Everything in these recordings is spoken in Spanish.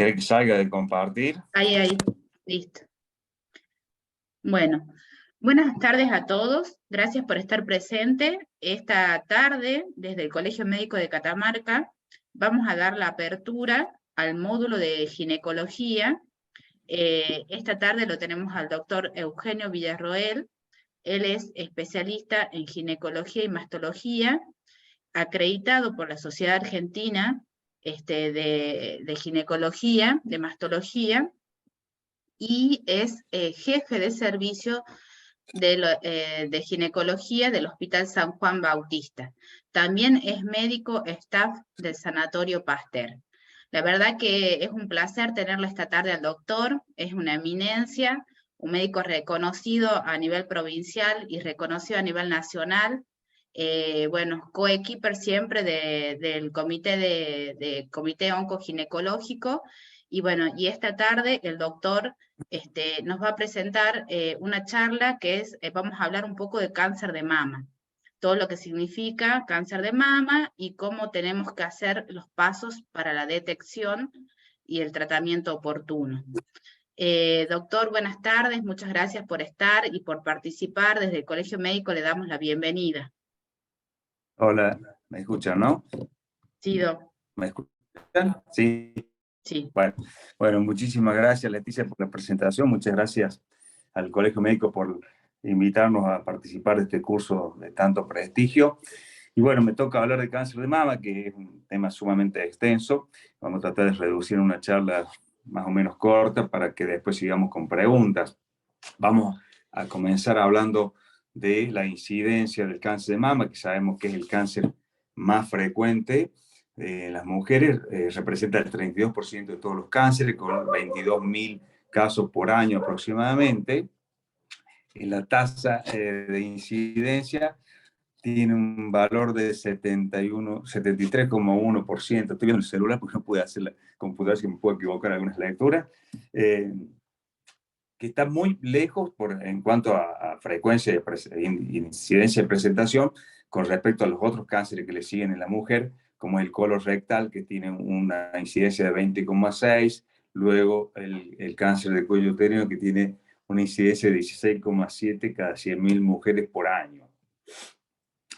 ¿Quiere que salga de compartir? Ahí, listo. Bueno, buenas tardes a todos. Gracias por estar presente. Esta tarde, desde el Colegio Médico de Catamarca, vamos a dar la apertura al módulo de ginecología. Esta tarde lo tenemos al doctor Eugenio Villarroel. Él es especialista en ginecología y mastología, acreditado por la Sociedad Argentina de Ginecología, de Mastología, y es jefe de servicio de ginecología del Hospital San Juan Bautista. También es médico staff del Sanatorio Pasteur. La verdad que es un placer tenerlo esta tarde al doctor, es una eminencia, un médico reconocido a nivel provincial y reconocido a nivel nacional. Bueno, coequiper siempre del comité oncoginecológico. Y bueno, y esta tarde el doctor nos va a presentar una charla que es, vamos a hablar un poco de cáncer de mama, todo lo que significa cáncer de mama y cómo tenemos que hacer los pasos para la detección y el tratamiento oportuno. Doctor, buenas tardes, muchas gracias por estar y por participar. Desde el Colegio Médico le damos la bienvenida. Hola, ¿me escuchan, no? Sí, doc. ¿Me escuchan? Sí. Sí. Bueno, muchísimas gracias, Leticia, por la presentación. Muchas gracias al Colegio Médico por invitarnos a participar de este curso de tanto prestigio. Y bueno, me toca hablar de cáncer de mama, que es un tema sumamente extenso. Vamos a tratar de reducir una charla más o menos corta para que después sigamos con preguntas. Vamos a comenzar hablando de la incidencia del cáncer de mama, que sabemos que es el cáncer más frecuente en las mujeres, representa el 32% de todos los cánceres, con 22.000 casos por año aproximadamente. Y la tasa de incidencia tiene un valor de 73,1%. Estoy viendo el celular porque no pude hacer la computadora, que me puedo equivocar en algunas lecturas. Que está muy lejos en cuanto a frecuencia de incidencia de presentación con respecto a los otros cánceres que le siguen en la mujer, como el colorectal, que tiene una incidencia de 20,6, luego el cáncer de cuello uterino, que tiene una incidencia de 16,7 cada 100.000 mujeres por año.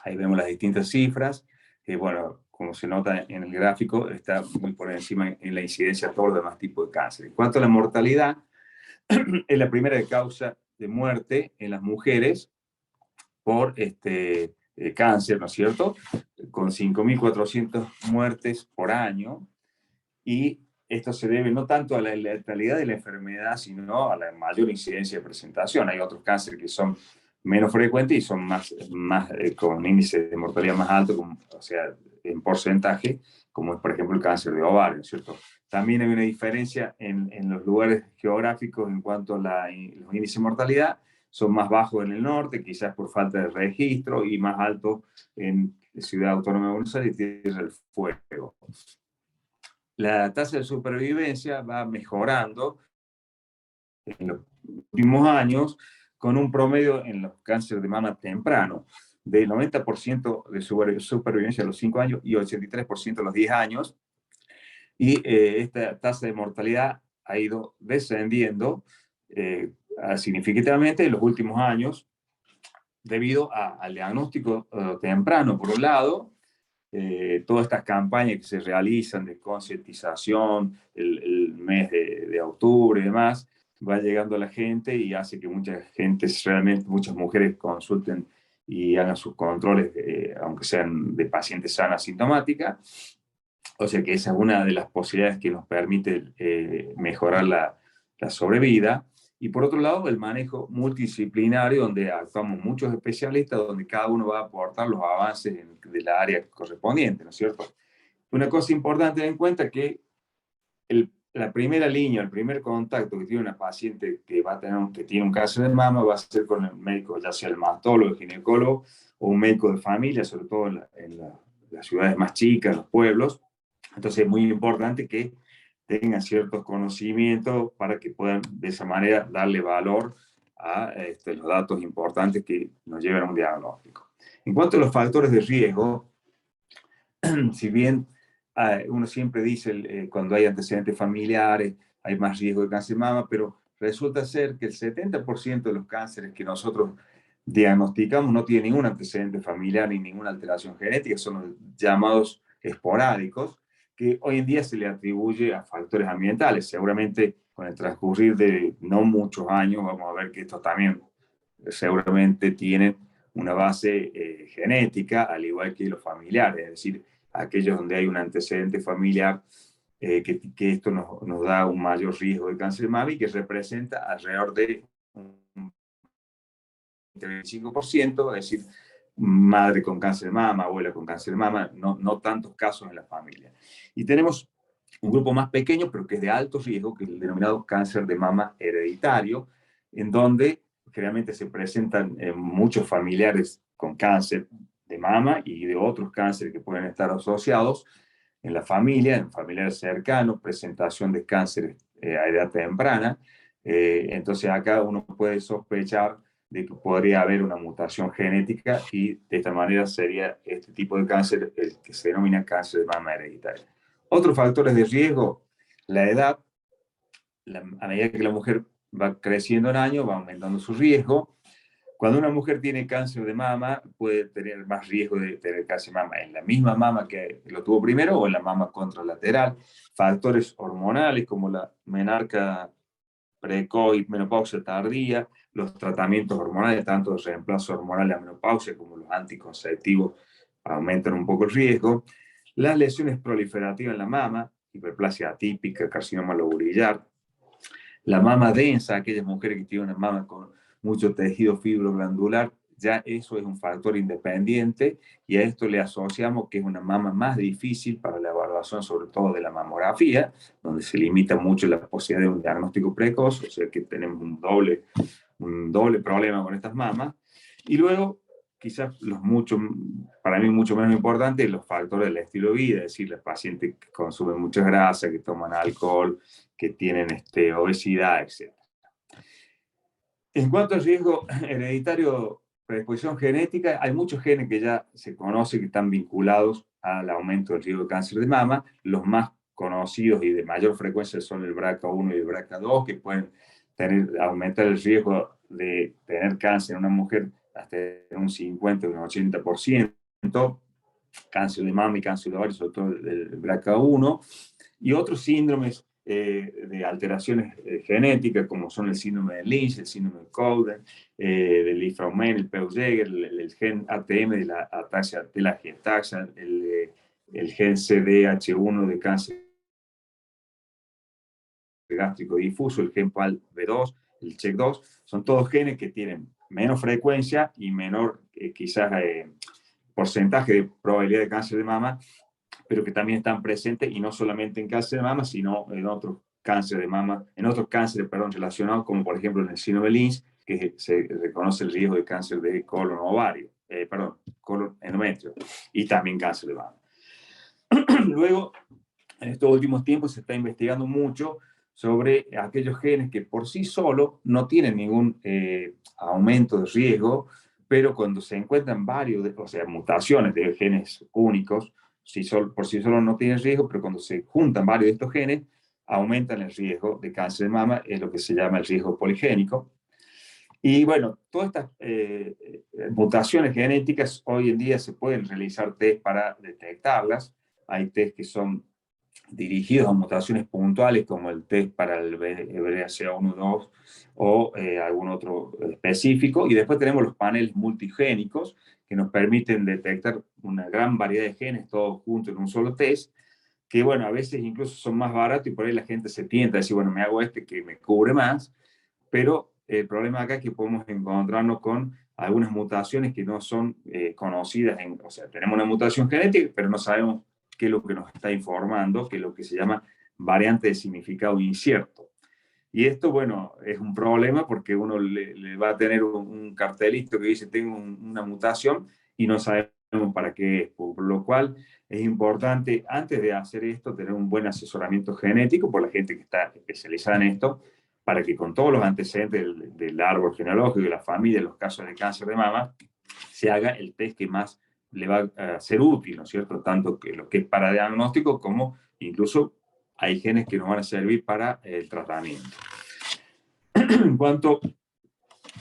Ahí vemos las distintas cifras, que bueno, como se nota en el gráfico, está muy por encima en la incidencia de todos los demás tipos de cáncer. En cuanto a la mortalidad, es la primera causa de muerte en las mujeres por cáncer, ¿no es cierto? Con 5.400 muertes por año. Y esto se debe no tanto a la letalidad de la enfermedad, sino a la mayor incidencia de presentación. Hay otros cánceres que son menos frecuentes y son más con índice de mortalidad más alto, o sea, en porcentaje, como es, por ejemplo, el cáncer de ovario, ¿no es cierto? También hay una diferencia en los lugares geográficos en cuanto a los índices de mortalidad. Son más bajos en el norte, quizás por falta de registro, y más altos en Ciudad Autónoma de Buenos Aires y Tierra del Fuego. La tasa de supervivencia va mejorando en los últimos años, con un promedio en los cánceres de mama temprano del 90% de supervivencia a los 5 años y 83% a los 10 años. Y esta tasa de mortalidad ha ido descendiendo significativamente en los últimos años debido al diagnóstico temprano, por un lado, todas estas campañas que se realizan de concientización, el mes de octubre y demás, va llegando a la gente y hace que muchas mujeres consulten y hagan sus controles, aunque sean de pacientes sana asintomática. O sea que esa es una de las posibilidades que nos permite mejorar la sobrevida. Y por otro lado, el manejo multidisciplinario, donde actuamos muchos especialistas, donde cada uno va a aportar los avances de la área correspondiente, ¿no es cierto? Una cosa importante tener en cuenta que la primera línea, el primer contacto que tiene una paciente que tiene un cáncer de mama va a ser con el médico, ya sea el mastólogo, el ginecólogo o un médico de familia, sobre todo en las ciudades más chicas, los pueblos. Entonces es muy importante que tengan ciertos conocimientos para que puedan de esa manera darle valor a los datos importantes que nos llevan a un diagnóstico. En cuanto a los factores de riesgo, si bien uno siempre dice, cuando hay antecedentes familiares, hay más riesgo de cáncer de mama, pero resulta ser que el 70% de los cánceres que nosotros diagnosticamos no tienen ningún antecedente familiar ni ninguna alteración genética, son los llamados esporádicos, que hoy en día se le atribuye a factores ambientales. Seguramente con el transcurrir de no muchos años vamos a ver que estos también seguramente tienen una base genética, al igual que los familiares, es decir, aquellos donde hay un antecedente familiar, que esto nos da un mayor riesgo de cáncer de mama y que representa alrededor de un 25%, es decir, madre con cáncer de mama, abuela con cáncer de mama, no tantos casos en la familia. Y tenemos un grupo más pequeño, pero que es de alto riesgo, que es el denominado cáncer de mama hereditario, en donde generalmente se presentan muchos familiares con cáncer de mama y de otros cánceres que pueden estar asociados en la familia, en familiares cercanos, presentación de cáncer a edad temprana. Entonces acá uno puede sospechar de que podría haber una mutación genética y de esta manera sería este tipo de cáncer el que se denomina cáncer de mama hereditario. Otros factores de riesgo, la edad, a medida que la mujer va creciendo en años, va aumentando su riesgo. Cuando una mujer tiene cáncer de mama, puede tener más riesgo de tener cáncer de mama en la misma mama que lo tuvo primero o en la mama contralateral. Factores hormonales como la menarca precoz y menopausia tardía, los tratamientos hormonales, tanto el reemplazo hormonal de la menopausia como los anticonceptivos, aumentan un poco el riesgo. Las lesiones proliferativas en la mama, hiperplasia atípica, carcinoma lobular, la mama densa, aquellas mujeres que tienen una mama con mucho tejido fibroglandular, ya eso es un factor independiente y a esto le asociamos que es una mama más difícil para la evaluación, sobre todo de la mamografía, donde se limita mucho la posibilidad de un diagnóstico precoz, o sea que tenemos un doble problema con estas mamas. Y luego, quizás para mí mucho menos importante, los factores del estilo de vida, es decir, los pacientes que consumen mucha grasa, que toman alcohol, que tienen obesidad, etc. En cuanto al riesgo hereditario, predisposición genética, hay muchos genes que ya se conoce que están vinculados al aumento del riesgo de cáncer de mama. Los más conocidos y de mayor frecuencia son el BRCA1 y el BRCA2, que pueden aumentar el riesgo de tener cáncer en una mujer hasta un 50 o un 80%, cáncer de mama y cáncer de ovario, sobre todo el BRCA1, y otros síndromes de alteraciones genéticas, como son el síndrome de Lynch, el síndrome de Cowden, del Lifaumen, el Peutz-Jeghers, el gen ATM de la ataxia telangiectasia, el gen CDH1 de cáncer gástrico difuso, el gen PAL-B2, el CHEK2, son todos genes que tienen menos frecuencia y menor quizás porcentaje de probabilidad de cáncer de mama, pero que también están presentes y no solamente en cáncer de mama, sino en otros cánceres de mama, en otros cánceres, relacionados, como por ejemplo en el síndrome de Lynch, que se reconoce el riesgo de cáncer de colon ovario, colon endometrio, y también cáncer de mama. Luego, en estos últimos tiempos se está investigando mucho sobre aquellos genes que por sí solos no tienen ningún aumento de riesgo, pero cuando se encuentran varios, o sea, mutaciones de genes únicos, por sí solos no tienen riesgo, pero cuando se juntan varios de estos genes, aumentan el riesgo de cáncer de mama, es lo que se llama el riesgo poligénico. Y bueno, todas estas mutaciones genéticas hoy en día se pueden realizar test para detectarlas. Hay test que son dirigidos a mutaciones puntuales, como el test para el BRCA1-2 o algún otro específico. Y después tenemos los paneles multigénicos, que nos permiten detectar una gran variedad de genes, todos juntos en un solo test, que bueno, a veces incluso son más baratos y por ahí la gente se tienta a decir, bueno, me hago este que me cubre más, pero el problema acá es que podemos encontrarnos con algunas mutaciones que no son conocidas, o sea, tenemos una mutación genética, pero no sabemos qué es lo que nos está informando, que es lo que se llama variante de significado incierto. Y esto, bueno, es un problema porque uno le va a tener un cartelito que dice tengo una mutación y no sabemos para qué es, por lo cual es importante, antes de hacer esto, tener un buen asesoramiento genético por la gente que está especializada en esto, para que con todos los antecedentes del árbol genealógico, de la familia, de los casos de cáncer de mama, se haga el test que más le va a ser útil, ¿no es cierto? Tanto que lo que es para diagnóstico como incluso hay genes que nos van a servir para el tratamiento. En cuanto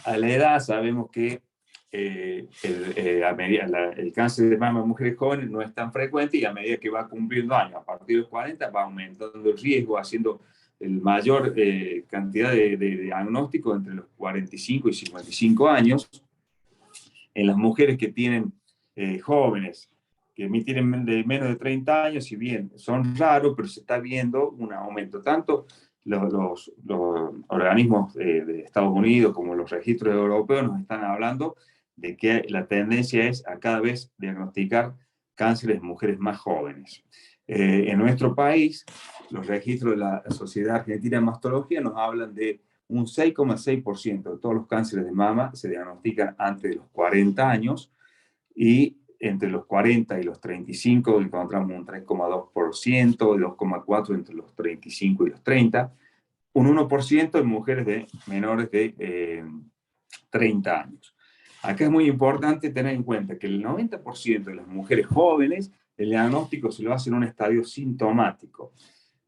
a la edad, sabemos que el cáncer de mama en mujeres jóvenes no es tan frecuente y a medida que va cumpliendo años, a partir de los 40, va aumentando el riesgo, haciendo el mayor cantidad de diagnósticos entre los 45 y 55 años. En las mujeres que tienen jóvenes, que tienen de menos de 30 años, si bien son raros, pero se está viendo un aumento. Tanto los organismos de Estados Unidos como los registros europeos nos están hablando de que la tendencia es a cada vez diagnosticar cánceres en mujeres más jóvenes. En nuestro país, los registros de la Sociedad Argentina de Mastología nos hablan de un 6,6% de todos los cánceres de mama se diagnostican antes de los 40 años y entre los 40 y los 35 encontramos un 3,2% y 2,4% entre los 35 y los 30, un 1% en mujeres de menores de 30 años. Acá es muy importante tener en cuenta que el 90% de las mujeres jóvenes, el diagnóstico se lo hace en un estadio sintomático.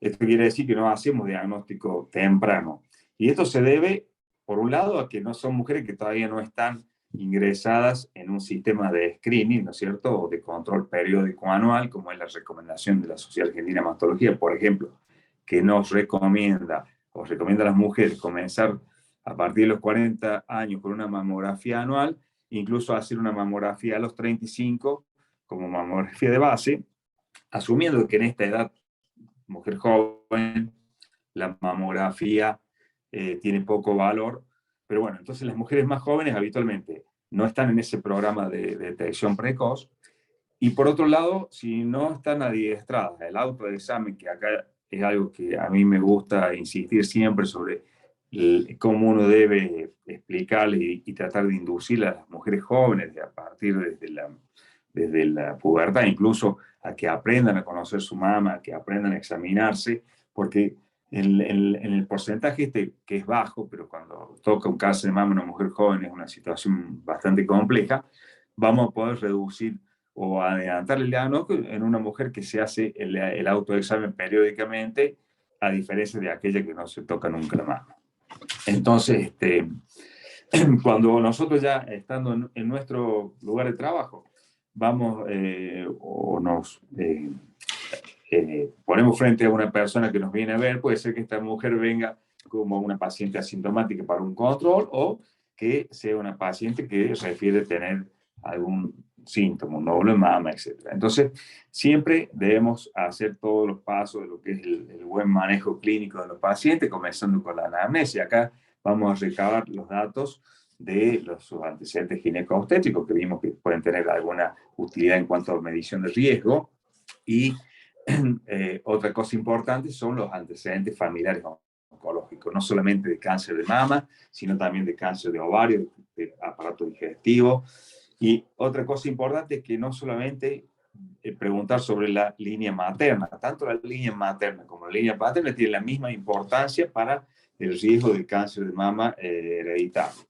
Esto quiere decir que no hacemos diagnóstico temprano. Y esto se debe, por un lado, a que no son mujeres que todavía no están ingresadas en un sistema de screening, ¿no es cierto?, o de control periódico anual, como es la recomendación de la Sociedad Argentina de Mastología, por ejemplo, que nos recomienda, o recomienda a las mujeres comenzar a partir de los 40 años con una mamografía anual, incluso hacer una mamografía a los 35 como mamografía de base, asumiendo que en esta edad, mujer joven, la mamografía tiene poco valor, pero bueno, entonces las mujeres más jóvenes habitualmente no están en ese programa de detección precoz, y por otro lado, si no están adiestradas, el autoexamen, que acá es algo que a mí me gusta insistir siempre sobre cómo uno debe explicarle y tratar de inducir a las mujeres jóvenes a partir desde la pubertad, incluso a que aprendan a conocer su mama, a que aprendan a examinarse, porque en el porcentaje que es bajo, pero cuando toca un cáncer de mama en una mujer joven es una situación bastante compleja, vamos a poder reducir o adelantar el diagnóstico en una mujer que se hace el autoexamen periódicamente, a diferencia de aquella que no se toca nunca la mama. Entonces, cuando nosotros ya estando en nuestro lugar de trabajo, vamos o nos ponemos frente a una persona que nos viene a ver, puede ser que esta mujer venga como una paciente asintomática para un control o que sea una paciente que refiere tener algún síntoma, un nódulo de mama, etc. Entonces, siempre debemos hacer todos los pasos de lo que es el buen manejo clínico de los pacientes, comenzando con la anamnesis. Acá vamos a recabar los datos de sus antecedentes ginecobstétricos, que vimos que pueden tener alguna utilidad en cuanto a medición de riesgo. Y otra cosa importante son los antecedentes familiares oncológicos, no solamente de cáncer de mama, sino también de cáncer de ovario, de aparato digestivo. Y otra cosa importante es que no solamente preguntar sobre la línea materna, tanto la línea materna como la línea paterna tienen la misma importancia para el riesgo del cáncer de mama hereditario.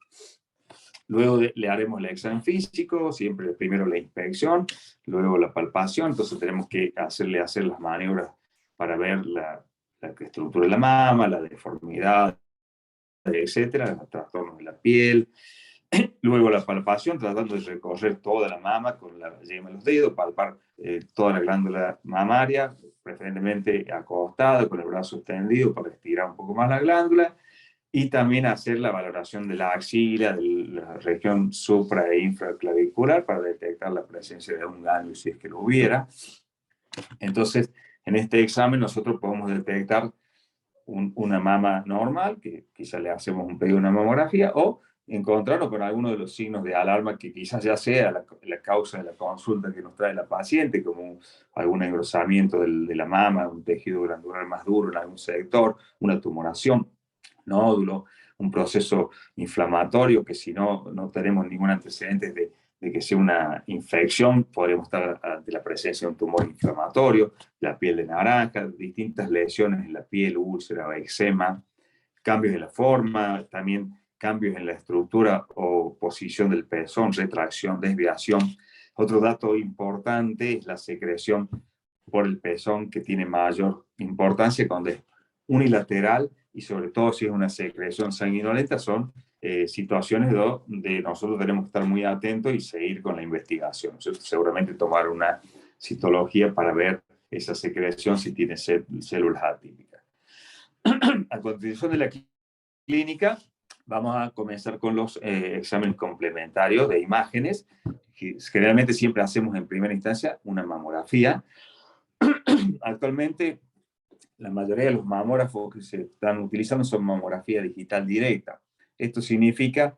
Luego le haremos el examen físico, siempre primero la inspección, luego la palpación, entonces tenemos que hacer las maniobras para ver la estructura de la mama, la deformidad, etcétera, los trastornos de la piel. Luego la palpación, tratando de recorrer toda la mama con la yema de los dedos, palpar toda la glándula mamaria, preferentemente acostada, con el brazo extendido para estirar un poco más la glándula, y también hacer la valoración de la axila, de la región supra e infraclavicular para detectar la presencia de un ganglio si es que lo hubiera. Entonces, en este examen nosotros podemos detectar una mama normal, que quizás le hacemos un pedido de una mamografía, o encontrarnos con alguno de los signos de alarma que quizás ya sea la causa de la consulta que nos trae la paciente, como algún engrosamiento de la mama, un tejido glandular más duro en algún sector, una tumoración, nódulo, un proceso inflamatorio que si no tenemos ningún antecedente de que sea una infección, podríamos estar ante la presencia de un tumor inflamatorio, la piel de naranja, distintas lesiones en la piel, úlcera, eczema, cambios en la forma, también cambios en la estructura o posición del pezón, retracción, desviación Otro dato importante es la secreción por el pezón, que tiene mayor importancia cuando es unilateral y sobre todo si es una secreción sanguinolenta. Son situaciones donde nosotros tenemos que estar muy atentos y seguir con la investigación. Seguramente tomar una citología para ver esa secreción si tiene células atípicas. A continuación de la clínica, vamos a comenzar con los exámenes complementarios de imágenes. Generalmente siempre hacemos en primera instancia una mamografía. Actualmente, la mayoría de los mamógrafos que se están utilizando son mamografía digital directa. Esto significa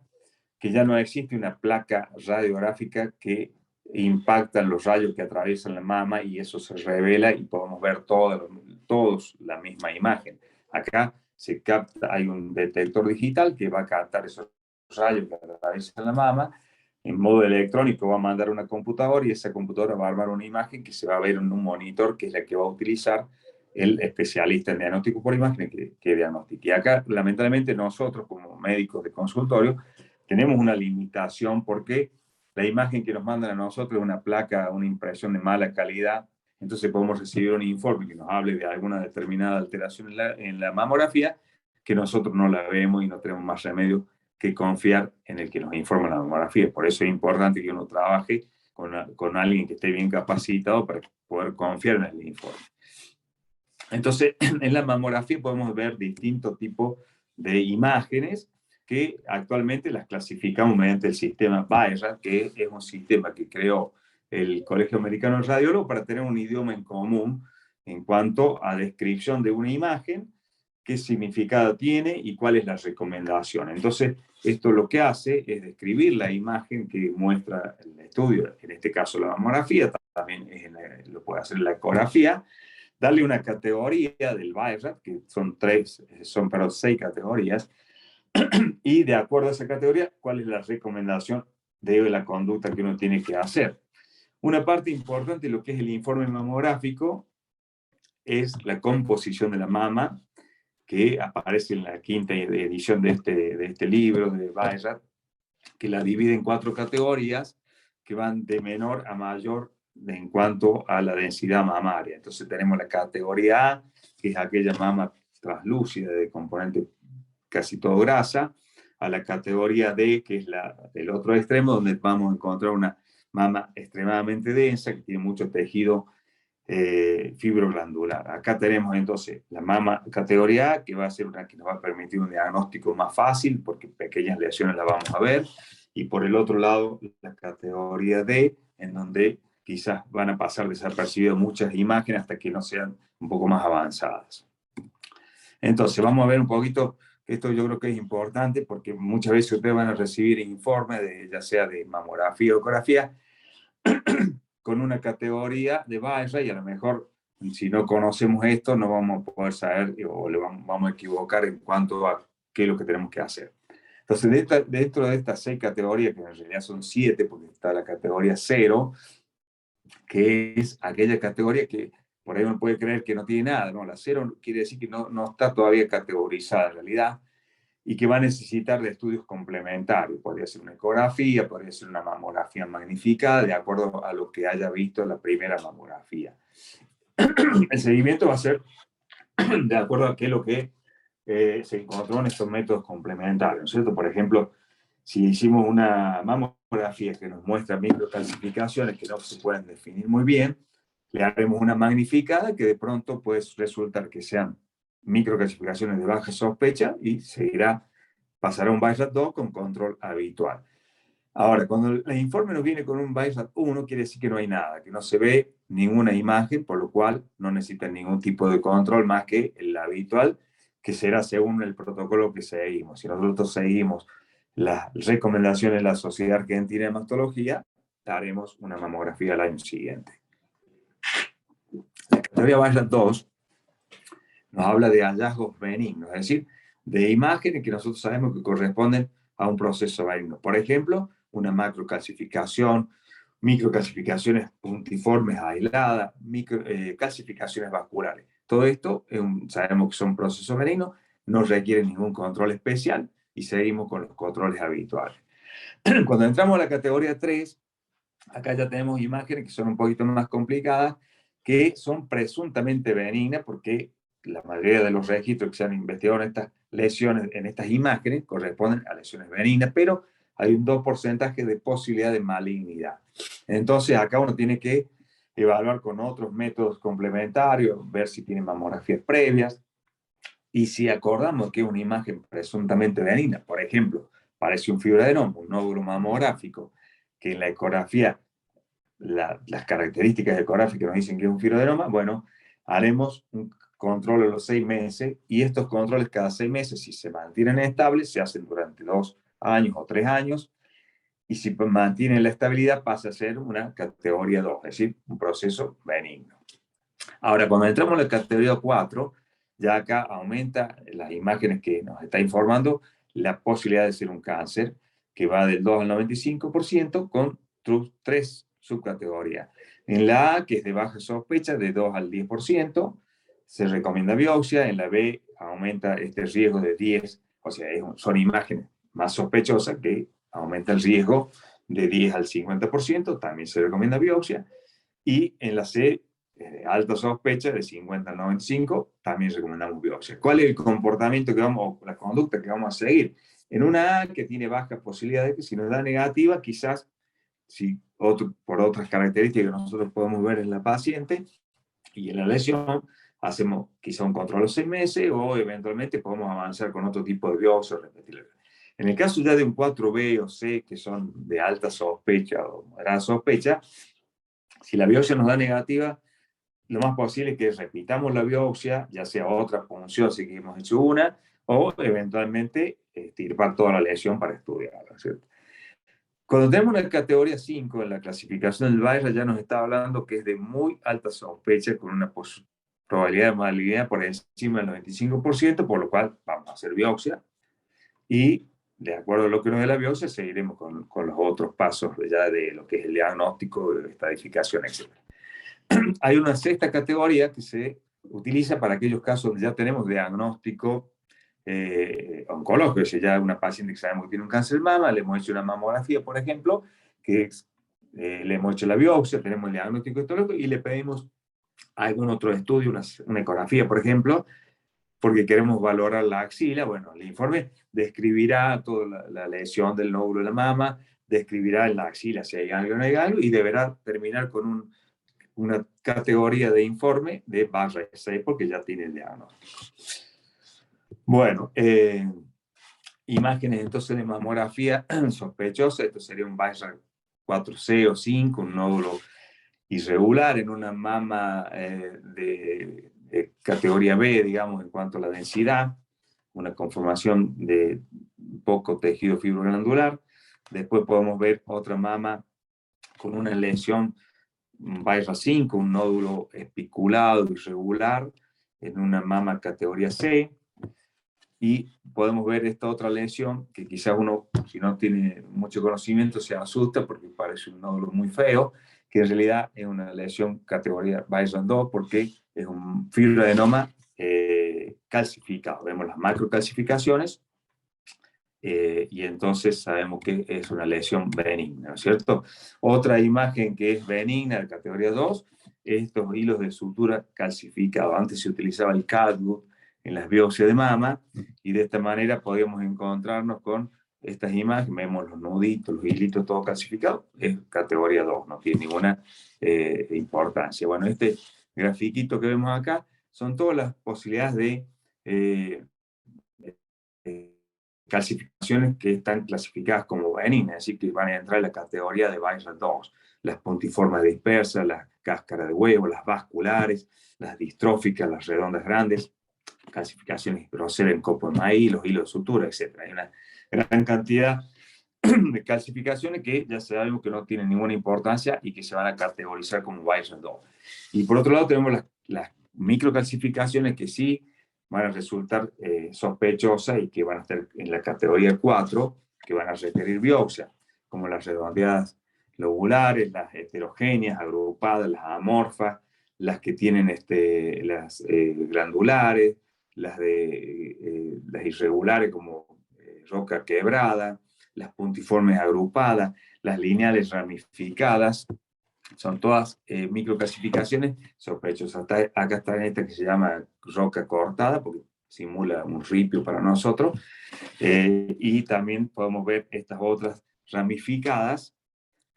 que ya no existe una placa radiográfica que impacta los rayos que atraviesan la mama y eso se revela y podemos ver todos la misma imagen. Acá se capta, hay un detector digital que va a captar esos rayos que atraviesan la mama. En modo electrónico va a mandar una computadora y esa computadora va a armar una imagen que se va a ver en un monitor, que es la que va a utilizar el especialista en diagnóstico por imagen que diagnostique. Y acá, lamentablemente, nosotros como médicos de consultorio tenemos una limitación porque la imagen que nos mandan a nosotros es una placa, una impresión de mala calidad. Entonces podemos recibir un informe que nos hable de alguna determinada alteración en la mamografía, que nosotros no la vemos y no tenemos más remedio que confiar en el que nos informa la mamografía. Por eso es importante que uno trabaje con alguien que esté bien capacitado para poder confiar en el informe. Entonces, en la mamografía podemos ver distintos tipos de imágenes que actualmente las clasificamos mediante el sistema BI-RAD, que es un sistema que creó el Colegio Americano de Radiólogos para tener un idioma en común en cuanto a descripción de una imagen, qué significado tiene y cuál es la recomendación. Entonces, esto lo que hace es describir la imagen que muestra el estudio, en este caso la mamografía, también lo puede hacer la ecografía, darle una categoría del BI-RAD, que son 6 categorías, y de acuerdo a esa categoría, cuál es la recomendación de la conducta que uno tiene que hacer. Una parte importante de lo que es el informe mamográfico es la composición de la mama, que aparece en la 5ª edición de este libro de BI-RAD, que la divide en 4 categorías que van de menor a mayor en cuanto a la densidad mamaria. Entonces tenemos la categoría A, que es aquella mama translúcida de componente casi todo grasa, a la categoría D, que es el otro extremo, donde vamos a encontrar una mama extremadamente densa, que tiene mucho tejido fibroglandular. Acá tenemos entonces la mama categoría A, que va a ser una que nos va a permitir un diagnóstico más fácil, porque pequeñas lesiones las vamos a ver, y por el otro lado, la categoría D, en donde quizás van a pasar desapercibidas muchas imágenes hasta que no sean un poco más avanzadas. Entonces, vamos a ver un poquito, esto yo creo que es importante, porque muchas veces ustedes van a recibir informes, ya sea de mamografía o ecografía, con una categoría de BI-RAD, y a lo mejor, si no conocemos esto, no vamos a poder saber o vamos a equivocar en cuanto a qué es lo que tenemos que hacer. Entonces, dentro de estas 6 categorías, que en realidad son 7, porque está la categoría 0, que es aquella categoría que por ahí uno puede creer que no tiene nada, ¿no? La 0 quiere decir que no está todavía categorizada en realidad y que va a necesitar de estudios complementarios. Podría ser una ecografía, podría ser una mamografía magnificada, de acuerdo a lo que haya visto en la primera mamografía. El seguimiento va a ser de acuerdo a qué es lo que se encontró en estos métodos complementarios, ¿no es cierto? Por ejemplo, si hicimos una mamografía que nos muestra microcalcificaciones que no se pueden definir muy bien, le haremos una magnificada que de pronto puede resultar que sean microcalcificaciones de baja sospecha y pasará un BI-RAD 2 con control habitual. Ahora, cuando el informe nos viene con un BI-RAD 1, quiere decir que no hay nada, que no se ve ninguna imagen, por lo cual no necesita ningún tipo de control más que el habitual, que será según el protocolo que seguimos. Si nosotros seguimos las recomendaciones de la Sociedad Argentina de Hematología, haremos una mamografía al año siguiente. La categoría BI-RAD 2 nos habla de hallazgos benignos, es decir, de imágenes que nosotros sabemos que corresponden a un proceso benigno. Por ejemplo, una macrocalcificación, microcalcificaciones puntiformes aisladas, calcificaciones vasculares. Todo esto sabemos que son procesos benignos, no requieren ningún control especial y seguimos con los controles habituales. Cuando entramos a la categoría 3, Acá ya tenemos imágenes que son un poquito más complicadas, que son presuntamente benignas, porque la mayoría de los registros que se han investigado en estas lesiones, en estas imágenes, corresponden a lesiones benignas, pero hay un 2% de posibilidad de malignidad. Entonces, acá uno tiene que evaluar con otros métodos complementarios, ver si tiene mamografías previas, y si acordamos que es una imagen presuntamente benigna, por ejemplo, parece un fibroadenoma, un nódulo mamográfico, que en la ecografía, las características ecográficas nos dicen que es un fibroadenoma, bueno, haremos un control a los 6 meses, y estos controles cada 6 meses, si se mantienen estables, se hacen durante 2 años o 3 años, y si mantienen la estabilidad pasa a ser una categoría 2, es decir, un proceso benigno. Ahora, cuando entramos en la categoría 4, ya acá aumenta las imágenes que nos está informando la posibilidad de ser un cáncer, que va del 2 al 95%, con 3 subcategorías. En la A, que es de baja sospecha, de 2 al 10%, se recomienda biopsia. En la B aumenta este riesgo de 10, o sea, son imágenes más sospechosas, que aumenta el riesgo de 10 al 50%, también se recomienda biopsia. Y en la C, alta sospecha, de 50 al 95, también recomendamos biopsia. ¿Cuál es el comportamiento que vamos, o la conducta que vamos a seguir? En una A, que tiene bajas posibilidades, que si nos da negativa, quizás, si por otras características que nosotros podemos ver en la paciente y en la lesión, hacemos quizá un control a los 6 meses, o eventualmente podemos avanzar con otro tipo de biopsia o repetir. En el caso ya de un 4B o C, que son de alta sospecha o moderada sospecha, si la biopsia nos da negativa, lo más posible es que repitamos la biopsia, ya sea otra punción, si que hemos hecho una, o eventualmente extirpar toda la lesión para estudiarla, ¿cierto? Cuando tenemos una categoría 5 en la clasificación del Bayer, ya nos está hablando que es de muy alta sospecha, con una probabilidad de malignidad por encima del 95%, por lo cual vamos a hacer biopsia, y de acuerdo a lo que nos dé la biopsia, seguiremos con los otros pasos ya de lo que es el diagnóstico, estadificación, etc. Hay una sexta categoría que se utiliza para aquellos casos donde ya tenemos diagnóstico oncológico, es decir, ya una paciente que sabemos que tiene un cáncer de mama, le hemos hecho una mamografía, por ejemplo, que le hemos hecho la biopsia, tenemos el diagnóstico histológico y le pedimos algún otro estudio, una ecografía, por ejemplo, porque queremos valorar la axila. Bueno, el informe describirá toda la lesión del nódulo de la mama, describirá en la axila si hay algo o no hay algo, y deberá terminar con una categoría de informe de barra 6, porque ya tiene el diagnóstico. Bueno, imágenes entonces de mamografía sospechosa. Esto sería un barra 4C o 5, un nódulo irregular en una mama de categoría B, digamos, en cuanto a la densidad, una conformación de poco tejido fibroglandular. Después podemos ver otra mama con una lesión, Baira 5, un nódulo espiculado irregular en una mama categoría C. Y podemos ver esta otra lesión que quizás uno, si no tiene mucho conocimiento, se asusta porque parece un nódulo muy feo, que en realidad es una lesión categoría Bayern 2, porque es un fibroadenoma calcificado. Vemos las macrocalcificaciones, y entonces sabemos que es una lesión benigna, ¿no es cierto? Otra imagen que es benigna de categoría 2, estos hilos de sutura calcificados. Antes se utilizaba el catgut en las biopsias de mama, y de esta manera podíamos encontrarnos con estas imágenes. Vemos los nuditos, los hilitos, todo calcificado. Es categoría 2, no tiene ninguna importancia. Bueno, este grafiquito que vemos acá son todas las posibilidades de calcificaciones que están clasificadas como benignas, así que van a entrar en la categoría de Bayern 2. Las puntiformes dispersas, las cáscaras de huevo, las vasculares, las distróficas, las redondas grandes, calcificaciones grosera en copo de maíz, los hilos de sutura, etc. Hay una gran cantidad de calcificaciones que ya sabemos que no tienen ninguna importancia y que se van a categorizar como Bayern 2. Y por otro lado tenemos las microcalcificaciones que sí van a resultar sospechosas y que van a estar en la categoría 4, que van a requerir biopsia, como las redondeadas lobulares, las heterogéneas, agrupadas, las amorfas, las que tienen las glandulares, las irregulares como roca quebrada, las puntiformes agrupadas, las lineales ramificadas, son todas microclasificaciones sospechosas. Acá está esta que se llama roca cortada, porque simula un ripio para nosotros, y también podemos ver estas otras ramificadas,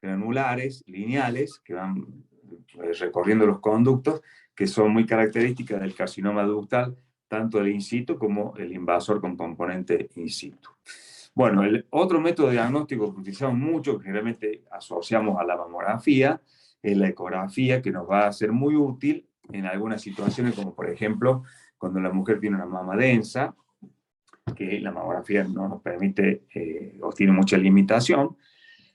granulares, lineales, que van recorriendo los conductos, que son muy características del carcinoma ductal, tanto el in situ como el invasor con componente in situ. Bueno, el otro método de diagnóstico que utilizamos mucho, que realmente asociamos a la mamografía, es la ecografía, que nos va a ser muy útil en algunas situaciones, como por ejemplo, cuando la mujer tiene una mama densa, que la mamografía no nos permite o tiene mucha limitación,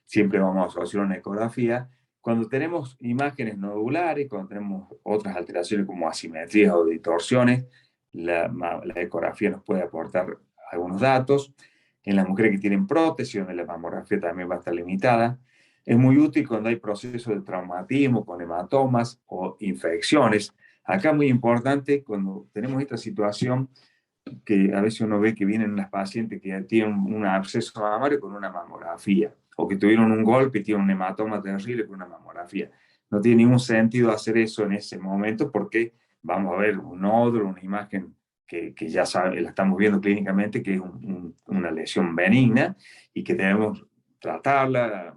siempre vamos a asociar una ecografía. Cuando tenemos imágenes nodulares, cuando tenemos otras alteraciones como asimetrías o distorsiones, la ecografía nos puede aportar algunos datos. En las mujeres que tienen prótesis, donde la mamografía también va a estar limitada, es muy útil cuando hay procesos de traumatismo con hematomas o infecciones. Acá muy importante, cuando tenemos esta situación, que a veces uno ve que vienen las pacientes que tienen un absceso mamario con una mamografía, o que tuvieron un golpe y tienen un hematoma terrible con una mamografía. No tiene ningún sentido hacer eso en ese momento, porque vamos a ver un nódulo, una imagen que ya sabe, la estamos viendo clínicamente, que es una lesión benigna y que debemos tratarla,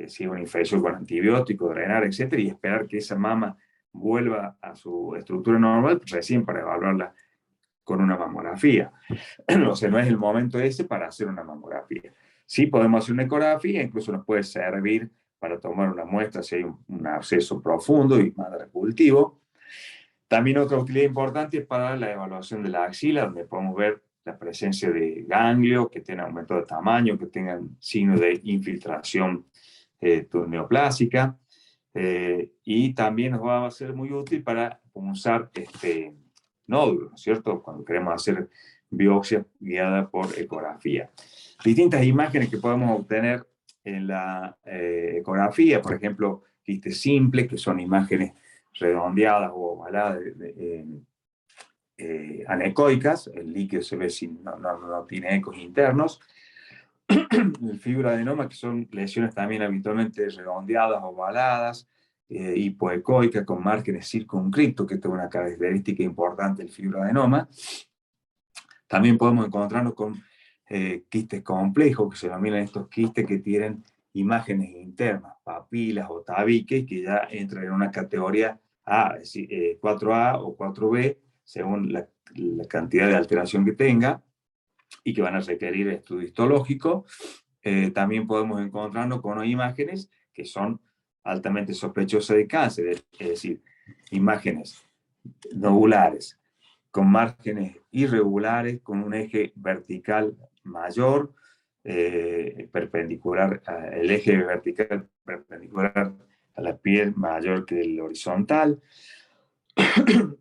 si es una infección con antibióticos, drenar, etcétera, y esperar que esa mama vuelva a su estructura normal recién para evaluarla con una mamografía. O sea, no es el momento ese para hacer una mamografía. Sí podemos hacer una ecografía, incluso nos puede servir para tomar una muestra si hay un absceso profundo y mandar cultivo. También otra utilidad importante es para la evaluación de la axila, donde podemos ver la presencia de ganglios que tengan aumento de tamaño, que tengan signos de infiltración neoplásica. Y también nos va a ser muy útil para punzar nódulos, ¿no es cierto? Cuando queremos hacer biopsia guiada por ecografía. Distintas imágenes que podemos obtener en la ecografía, por ejemplo, quistes simples, que son imágenes redondeadas o ovaladas anecoicas, el líquido se ve si no tiene ecos internos. El fibroadenoma, que son lesiones también habitualmente redondeadas, ovaladas, hipoecoicas, con márgenes circunscriptos, que es una característica importante del fibroadenoma. También podemos encontrarnos con quistes complejos, que se denominan estos quistes que tienen imágenes internas, papilas o tabiques, que ya entran en una categoría A, es decir, 4A o 4B, según la cantidad de alteración que tenga, y que van a requerir estudio histológico. También podemos encontrarnos con imágenes que son altamente sospechosas de cáncer, es decir, imágenes nodulares, con márgenes irregulares, con un eje vertical mayor, perpendicular, el eje vertical perpendicular a la piel mayor que el horizontal,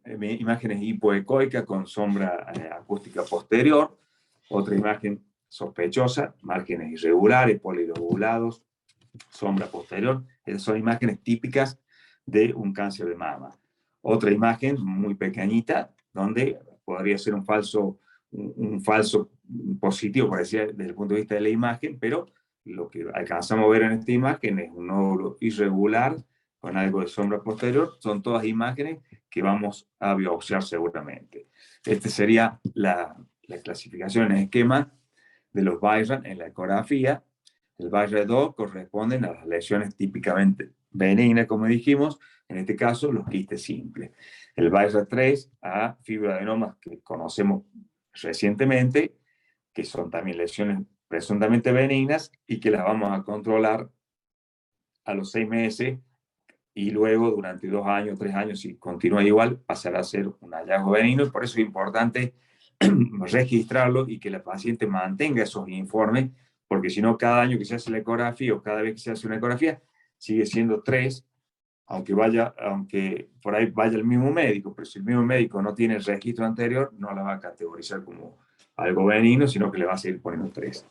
imágenes hipoecoicas con sombra acústica posterior, otra imagen sospechosa, márgenes irregulares, polilobulados, sombra posterior. Esas son imágenes típicas de un cáncer de mama. Otra imagen muy pequeñita, donde podría ser un falso positivo, parecía desde el punto de vista de la imagen, pero lo que alcanzamos a ver en esta imagen es un nódulo irregular con algo de sombra posterior. Son todas imágenes que vamos a biopsiar seguramente. Esta sería la clasificación en esquema de los BIRAM en la ecografía. El BIRAM-2 corresponden a las lesiones típicamente benignas, como dijimos, en este caso los quistes simples. El BIRAM-3 a fibroadenomas que conocemos recientemente, que son también lesiones presuntamente benignas y que las vamos a controlar a los 6 meses, y luego durante 2 años, 3 años, si continúa igual, pasará a ser un hallazgo benigno, y por eso es importante registrarlo y que la paciente mantenga esos informes, porque si no, cada año que se hace la ecografía o cada vez que se hace una ecografía, sigue siendo 3, aunque por ahí vaya el mismo médico, pero si el mismo médico no tiene el registro anterior, no la va a categorizar como algo benigno, sino que le va a seguir poniendo 3.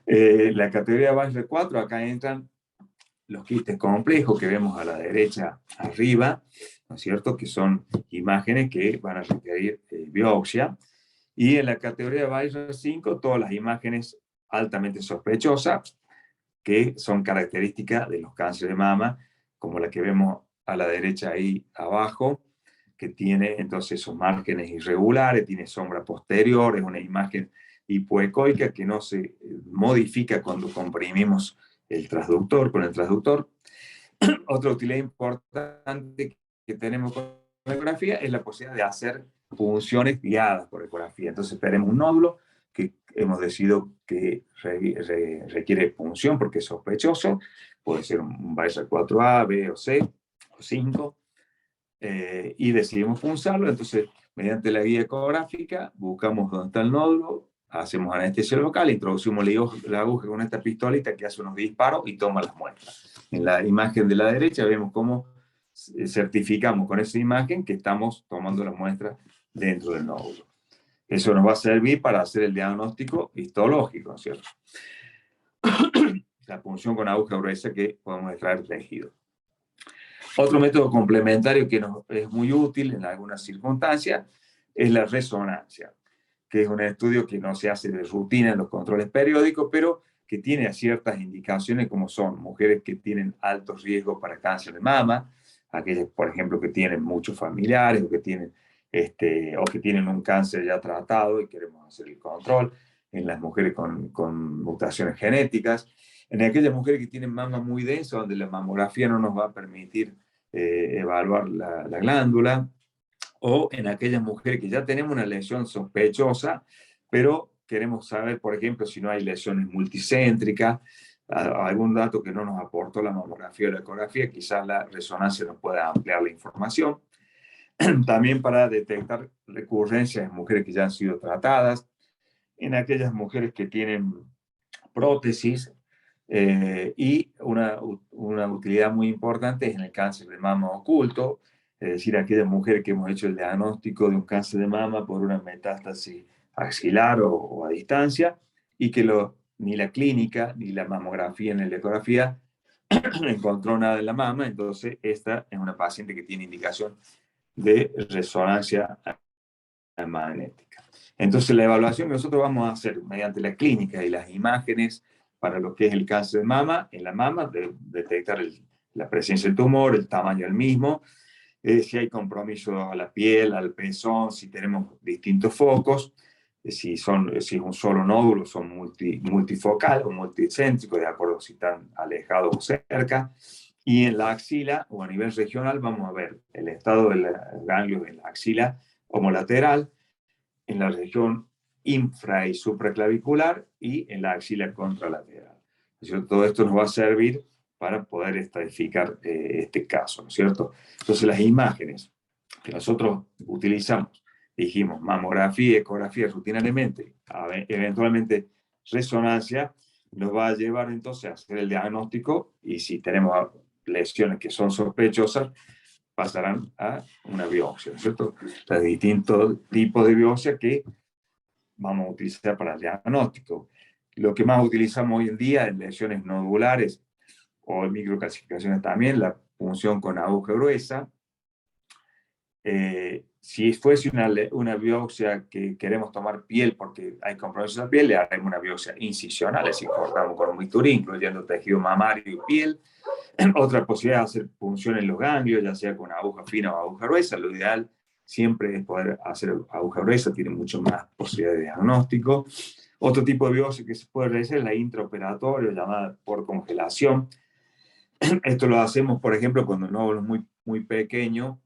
La categoría BIRAM 4, acá entran los quistes complejos que vemos a la derecha arriba, ¿no es cierto?, que son imágenes que van a requerir biopsia. Y en la categoría BIRAM 5, todas las imágenes altamente sospechosas, que son características de los cánceres de mama, como la que vemos a la derecha ahí abajo, que tiene entonces esos márgenes irregulares, tiene sombra posterior, es una imagen hipoecoica que no se modifica cuando comprimimos el transductor con el transductor. Otra utilidad importante que tenemos con la ecografía es la posibilidad de hacer punciones guiadas por ecografía. Entonces tenemos un nódulo que hemos decidido que requiere punción porque es sospechoso, puede ser un Bayer 4A, B o C o 5, y decidimos punzarlo. Entonces, mediante la guía ecográfica, buscamos dónde está el nódulo, hacemos anestesia local, introducimos la aguja con esta pistolita que hace unos disparos y toma las muestras. En la imagen de la derecha vemos cómo certificamos con esa imagen que estamos tomando la muestra dentro del nódulo. Eso nos va a servir para hacer el diagnóstico histológico, ¿no es cierto? La punción con aguja gruesa que podemos extraer tejido. Otro método complementario que nos es muy útil en algunas circunstancias es la resonancia, que es un estudio que no se hace de rutina en los controles periódicos, pero que tiene ciertas indicaciones como son mujeres que tienen altos riesgos para cáncer de mama, aquellas, por ejemplo, que tienen muchos familiares o que tienen un cáncer ya tratado y queremos hacer el control, en las mujeres con mutaciones genéticas, en aquellas mujeres que tienen mama muy densa, donde la mamografía no nos va a permitir evaluar la glándula, o en aquellas mujeres que ya tenemos una lesión sospechosa, pero queremos saber, por ejemplo, si no hay lesiones multicéntricas, algún dato que no nos aportó la mamografía o la ecografía, quizás la resonancia nos pueda ampliar la información. También para detectar recurrencias en mujeres que ya han sido tratadas, en aquellas mujeres que tienen prótesis, y una utilidad muy importante es en el cáncer de mama oculto, es decir, aquellas mujeres que hemos hecho el diagnóstico de un cáncer de mama por una metástasis axilar o a distancia, y que ni la clínica ni la mamografía ni la ecografía encontró nada en la mama. Entonces esta es una paciente que tiene indicación de resonancia magnética. Entonces la evaluación que nosotros vamos a hacer mediante la clínica y las imágenes para lo que es el cáncer de mama, en la mama, detectar la presencia del tumor, el tamaño del mismo, si hay compromiso a la piel, al pezón, si tenemos distintos focos, si es un solo nódulo, son multifocal o multicéntricos, de acuerdo si están alejados o cerca. Y en la axila o a nivel regional vamos a ver el estado del ganglio en la axila homolateral, en la región infra y supraclavicular y en la axila contralateral. Todo esto nos va a servir para poder estadificar este caso, ¿no es cierto? Entonces las imágenes que nosotros utilizamos, dijimos mamografía, ecografía rutinariamente, eventualmente resonancia, nos va a llevar entonces a hacer el diagnóstico, y si tenemos lesiones que son sospechosas, pasarán a una biopsia, ¿no es cierto? Los distintos tipos de biopsia que vamos a utilizar para el diagnóstico. Lo que más utilizamos hoy en día en lesiones nodulares o en microcalcificaciones también, la punción con aguja gruesa. Si fuese una biopsia que queremos tomar piel porque hay compromiso de la piel, le haremos una biopsia incisional, es decir, cortamos con un bisturí, incluyendo tejido mamario y piel. Otra posibilidad es hacer punción en los ganglios, ya sea con aguja fina o aguja gruesa. Lo ideal siempre es poder hacer aguja gruesa, tiene mucho más posibilidad de diagnóstico. Otro tipo de biopsia que se puede realizar es la intraoperatoria, llamada por congelación. Esto lo hacemos, por ejemplo, cuando el nódulo es muy, muy pequeño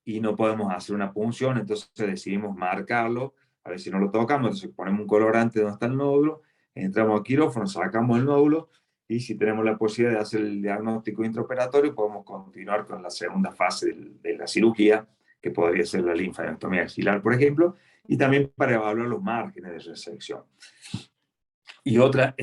y no podemos hacer una punción, entonces decidimos marcarlo, a ver si no lo tocamos, entonces ponemos un colorante donde está el nódulo, entramos al quirófano, sacamos el nódulo, y si tenemos la posibilidad de hacer el diagnóstico intraoperatorio, podemos continuar con la segunda fase de la cirugía, que podría ser la linfadenectomía axilar, por ejemplo, y también para evaluar los márgenes de resección. Y otra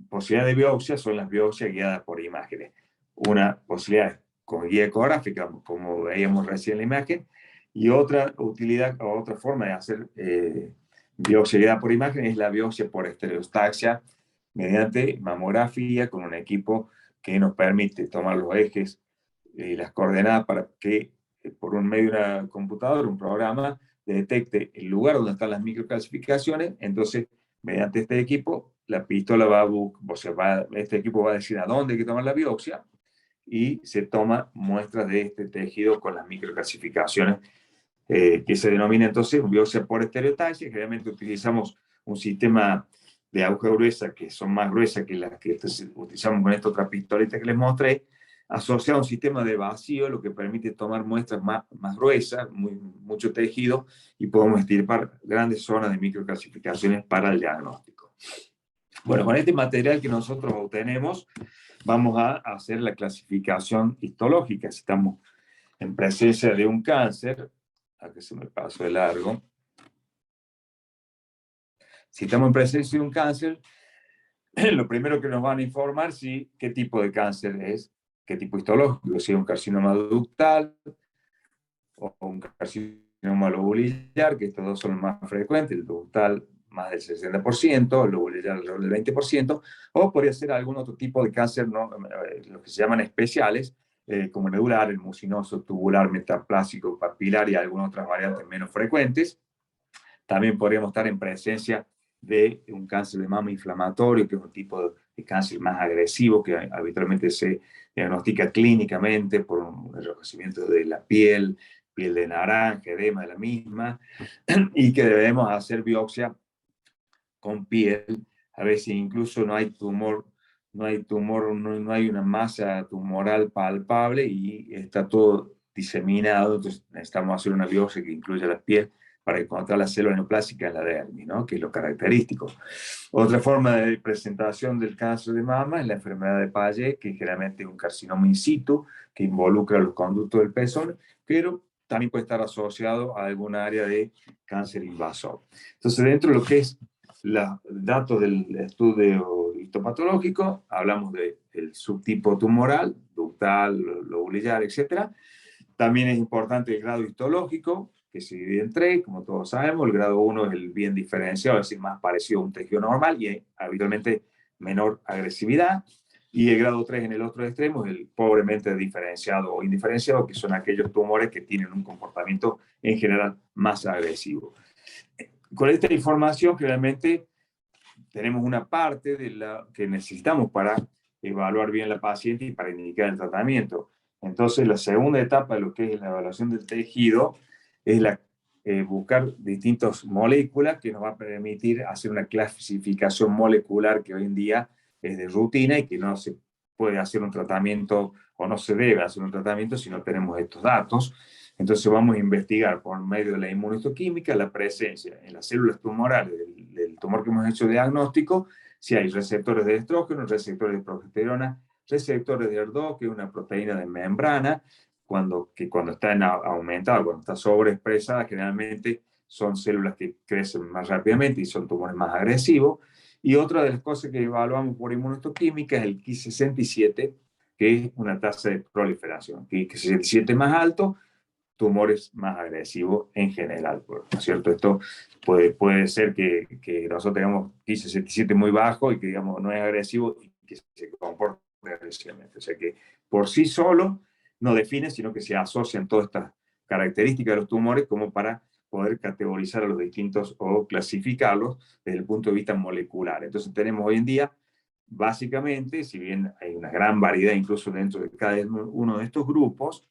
posibilidad de biopsia son las biopsias guiadas por imágenes. Una posibilidad es con guía ecográfica, como veíamos recién en la imagen, y otra utilidad o otra forma de hacer biopsia guiada por imagen es la biopsia por estereostaxia mediante mamografía con un equipo que nos permite tomar los ejes y las coordenadas para que por un medio de una computadora, un programa, detecte el lugar donde están las microcalcificaciones. Entonces mediante este equipo, la pistola este equipo va a decir a dónde hay que tomar la biopsia y se toma muestras de este tejido con las microclasificaciones que se denomina entonces biopsia por estereotaxia. Generalmente utilizamos un sistema de aguja gruesa que son más gruesas que las que utilizamos con esta otra pistolita que les mostré, asociado a un sistema de vacío, lo que permite tomar muestras más gruesas, mucho tejido, y podemos estirpar grandes zonas de microclasificaciones para el diagnóstico. Bueno, con este material que nosotros obtenemos, vamos a hacer la clasificación histológica. Si estamos en presencia de un cáncer, a que se me pasó de largo. Si estamos en presencia de un cáncer, lo primero que nos van a informar es qué tipo de cáncer es, qué tipo histológico, si es un carcinoma ductal o un carcinoma lobulillar, que estos dos son los más frecuentes, el ductal más del 60%, el lobulillar alrededor del 20%, o podría ser algún otro tipo de cáncer, ¿no? Los que se llaman especiales, como el medular, el mucinoso, tubular, metaplásico, papilar y algunas otras variantes menos frecuentes. También podríamos estar en presencia de un cáncer de mama inflamatorio, que es un tipo de cáncer más agresivo, que habitualmente se diagnostica clínicamente por un enrojecimiento de la piel de naranja, edema de la misma, y que debemos hacer biopsia con piel. A veces incluso no hay tumor, no hay una masa tumoral palpable y está todo diseminado, entonces necesitamos hacer una biopsia que incluya la piel para encontrar la célula neoplástica en la dermis, ¿no? Que es lo característico. Otra forma de presentación del cáncer de mama es la enfermedad de Paget, que generalmente es un carcinoma in situ, que involucra los conductos del pezón, pero también puede estar asociado a alguna área de cáncer invasor. Entonces, dentro de lo que es los datos del estudio histopatológico, hablamos del subtipo tumoral, ductal, lobulillar, etc. También es importante el grado histológico, que se divide en tres, como todos sabemos. El grado 1 es el bien diferenciado, es decir, más parecido a un tejido normal y habitualmente menor agresividad. Y el grado 3 en el otro extremo es el pobremente diferenciado o indiferenciado, que son aquellos tumores que tienen un comportamiento en general más agresivo. Con esta información, generalmente tenemos una parte de la que necesitamos para evaluar bien la paciente y para indicar el tratamiento. Entonces, la segunda etapa de lo que es la evaluación del tejido es buscar distintas moléculas que nos va a permitir hacer una clasificación molecular que hoy en día es de rutina y que no se puede hacer un tratamiento o no se debe hacer un tratamiento si no tenemos estos datos. Entonces vamos a investigar por medio de la inmunohistoquímica la presencia en las células tumorales del tumor que hemos hecho diagnóstico, si hay receptores de estrógeno, receptores de progesterona, receptores de HER2, que es una proteína de membrana, que cuando está aumentada, cuando está sobreexpresada, generalmente son células que crecen más rápidamente y son tumores más agresivos. Y otra de las cosas que evaluamos por inmunohistoquímica es el Ki67, que es una tasa de proliferación. Ki67 más alto, tumores más agresivos en general, ¿no es cierto? Esto puede ser que nosotros tengamos Ki67 muy bajo y que, digamos, no es agresivo y que se comporte agresivamente. O sea que por sí solo no define, sino que se asocian todas estas características de los tumores como para poder categorizar a los distintos o clasificarlos desde el punto de vista molecular. Entonces tenemos hoy en día, básicamente, si bien hay una gran variedad incluso dentro de cada uno de estos grupos,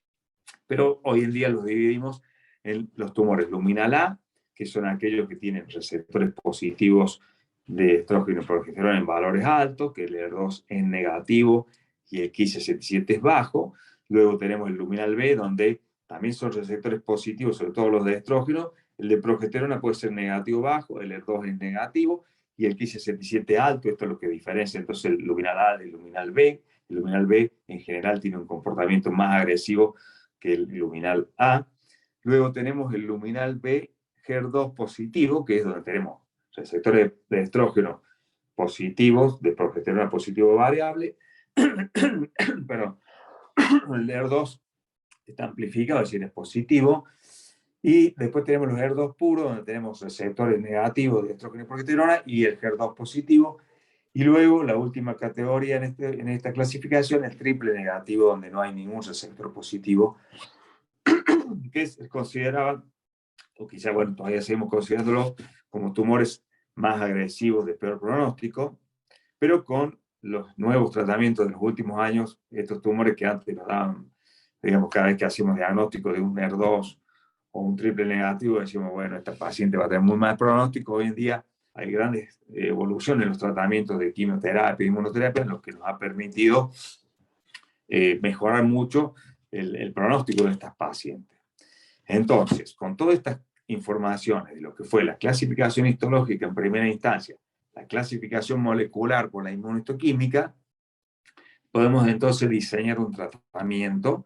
pero hoy en día los dividimos en los tumores luminal A, que son aquellos que tienen receptores positivos de estrógeno y progesterona en valores altos, que el HER2 es negativo y el Ki67 es bajo. Luego tenemos el luminal B, donde también son receptores positivos, sobre todo los de estrógeno. El de progesterona puede ser negativo bajo, el HER2 es negativo y el Ki67 alto. Esto es lo que diferencia entonces el luminal A del luminal B. El luminal B en general tiene un comportamiento más agresivo que el luminal A. Luego tenemos el luminal B HER2 positivo, que es donde tenemos receptores de estrógeno positivos, de progesterona positivo variable, pero el HER2 está amplificado, es decir, es positivo. Y después tenemos los HER2 puros, donde tenemos receptores negativos de estrógeno y progesterona, y el HER2 positivo. Y luego la última categoría en esta clasificación, el triple negativo, donde no hay ningún receptor positivo, que es considerado, o quizá, bueno, todavía seguimos considerándolo como tumores más agresivos de peor pronóstico, pero con los nuevos tratamientos de los últimos años, estos tumores que antes nos daban, digamos, cada vez que hacíamos diagnóstico de un ER2 o un triple negativo, decimos, bueno, esta paciente va a tener muy mal pronóstico. Hoy en día hay grandes evoluciones en los tratamientos de quimioterapia y inmunoterapia, lo que nos ha permitido mejorar mucho el pronóstico de estas pacientes. Entonces, con todas estas informaciones de lo que fue la clasificación histológica en primera instancia, la clasificación molecular por la inmunohistoquímica, podemos entonces diseñar un tratamiento